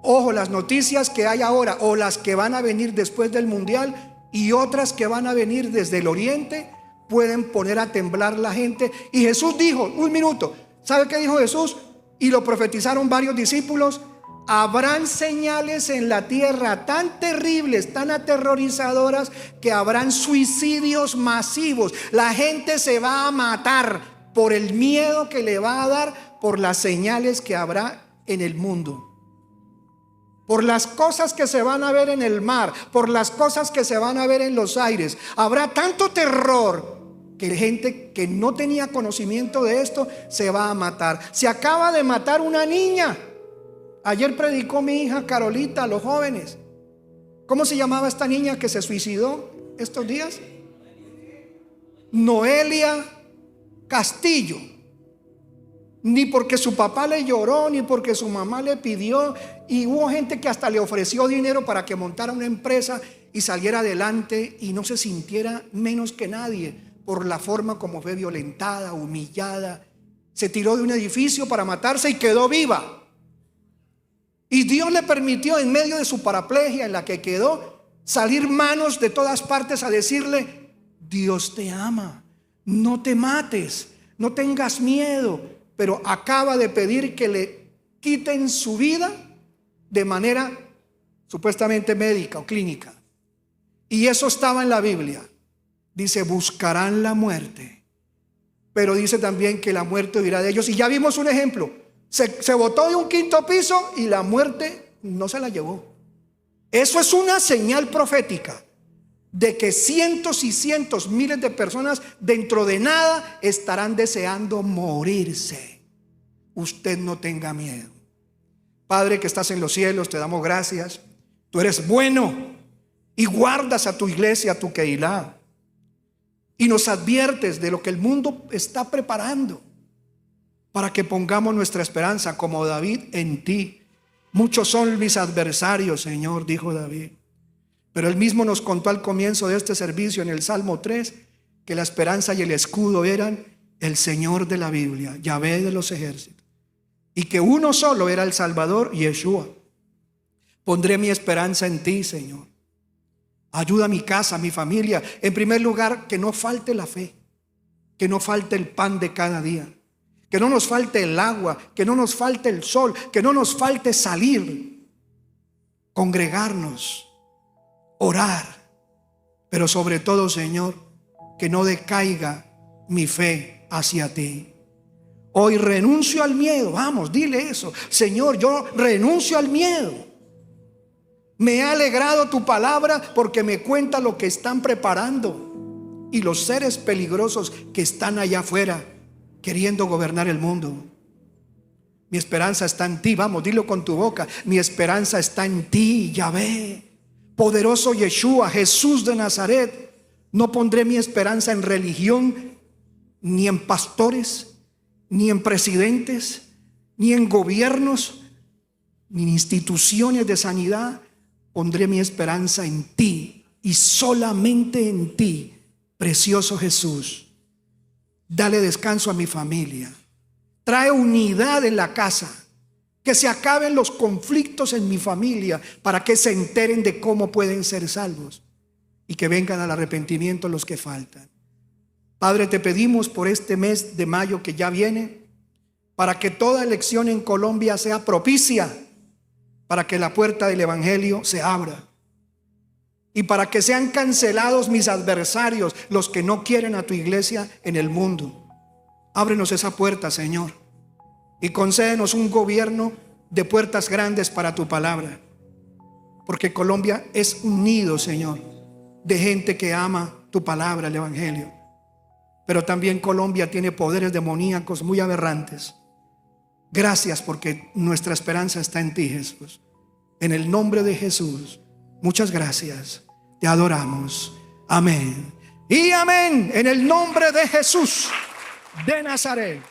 Ojo, las noticias que hay ahora o las que van a venir después del mundial y otras que van a venir desde el oriente pueden poner a temblar la gente. Y Jesús dijo, un minuto, ¿sabe qué dijo Jesús? Y lo profetizaron varios discípulos: habrán señales en la tierra tan terribles, tan aterrorizadoras, que habrán suicidios masivos. La gente se va a matar por el miedo que le va a dar, por las señales que habrá en el mundo, por las cosas que se van a ver en el mar, por las cosas que se van a ver en los aires. Habrá tanto terror que gente que no tenía conocimiento de esto se va a matar. Se acaba de matar una niña. Ayer predicó mi hija Carolita a los jóvenes. ¿Cómo se llamaba esta niña que se suicidó estos días? Noelia Castillo, ni porque su papá le lloró, ni porque su mamá le pidió, y hubo gente que hasta le ofreció dinero para que montara una empresa y saliera adelante y no se sintiera menos que nadie por la forma como fue violentada, humillada. Se tiró de un edificio para matarse y quedó viva. Y Dios le permitió, en medio de su paraplegia en la que quedó, salir manos de todas partes a decirle: Dios te ama, no te mates, no tengas miedo. Pero acaba de pedir que le quiten su vida de manera supuestamente médica o clínica. Y eso estaba en la Biblia. Dice: buscarán la muerte, pero dice también que la muerte huirá de ellos. Y ya vimos un ejemplo. Se botó de un quinto piso y la muerte no se la llevó. Eso es una señal profética de que cientos y cientos, miles de personas dentro de nada estarán deseando morirse. Usted no tenga miedo. Padre que estás en los cielos, te damos gracias. Tú eres bueno y guardas a tu iglesia, a tu Keilah, y nos adviertes de lo que el mundo está preparando para que pongamos nuestra esperanza, como David, en ti. Muchos son mis adversarios, Señor, dijo David. Pero él mismo nos contó al comienzo de este servicio, en el Salmo 3, que la esperanza y el escudo eran el Señor de la Biblia, Yahvé de los ejércitos, y que uno solo era el Salvador, Yeshua. Pondré mi esperanza en ti, Señor. Ayuda a mi casa, a mi familia. En primer lugar, que no falte la fe, que no falte el pan de cada día, que no nos falte el agua, que no nos falte el sol, que no nos falte salir, congregarnos, orar. Pero sobre todo, Señor, que no decaiga mi fe hacia ti. Hoy renuncio al miedo. Vamos, dile eso: Señor, yo renuncio al miedo. Me ha alegrado tu palabra porque me cuenta lo que están preparando y los seres peligrosos que están allá afuera queriendo gobernar el mundo. Mi esperanza está en ti. Vamos, dilo con tu boca: mi esperanza está en ti, Yahvé, poderoso Yeshua, Jesús de Nazaret. No pondré mi esperanza en religión, ni en pastores, ni en presidentes, ni en gobiernos, ni en instituciones de sanidad. Pondré mi esperanza en ti y solamente en ti, precioso Jesús. Dale descanso a mi familia. Trae unidad en la casa. Que se acaben los conflictos en mi familia para que se enteren de cómo pueden ser salvos y que vengan al arrepentimiento los que faltan. Padre, te pedimos por este mes de mayo que ya viene, para que toda elección en Colombia sea propicia, para que la puerta del evangelio se abra y para que sean cancelados mis adversarios, los que no quieren a tu iglesia en el mundo. Ábrenos esa puerta, Señor, y concédenos un gobierno de puertas grandes para tu palabra, porque Colombia es un nido, Señor, de gente que ama tu palabra, el evangelio. Pero también Colombia tiene poderes demoníacos muy aberrantes. Gracias, porque nuestra esperanza está en ti, Jesús. En el nombre de Jesús, muchas gracias. Te adoramos. Amén y amén. En el nombre de Jesús de Nazaret.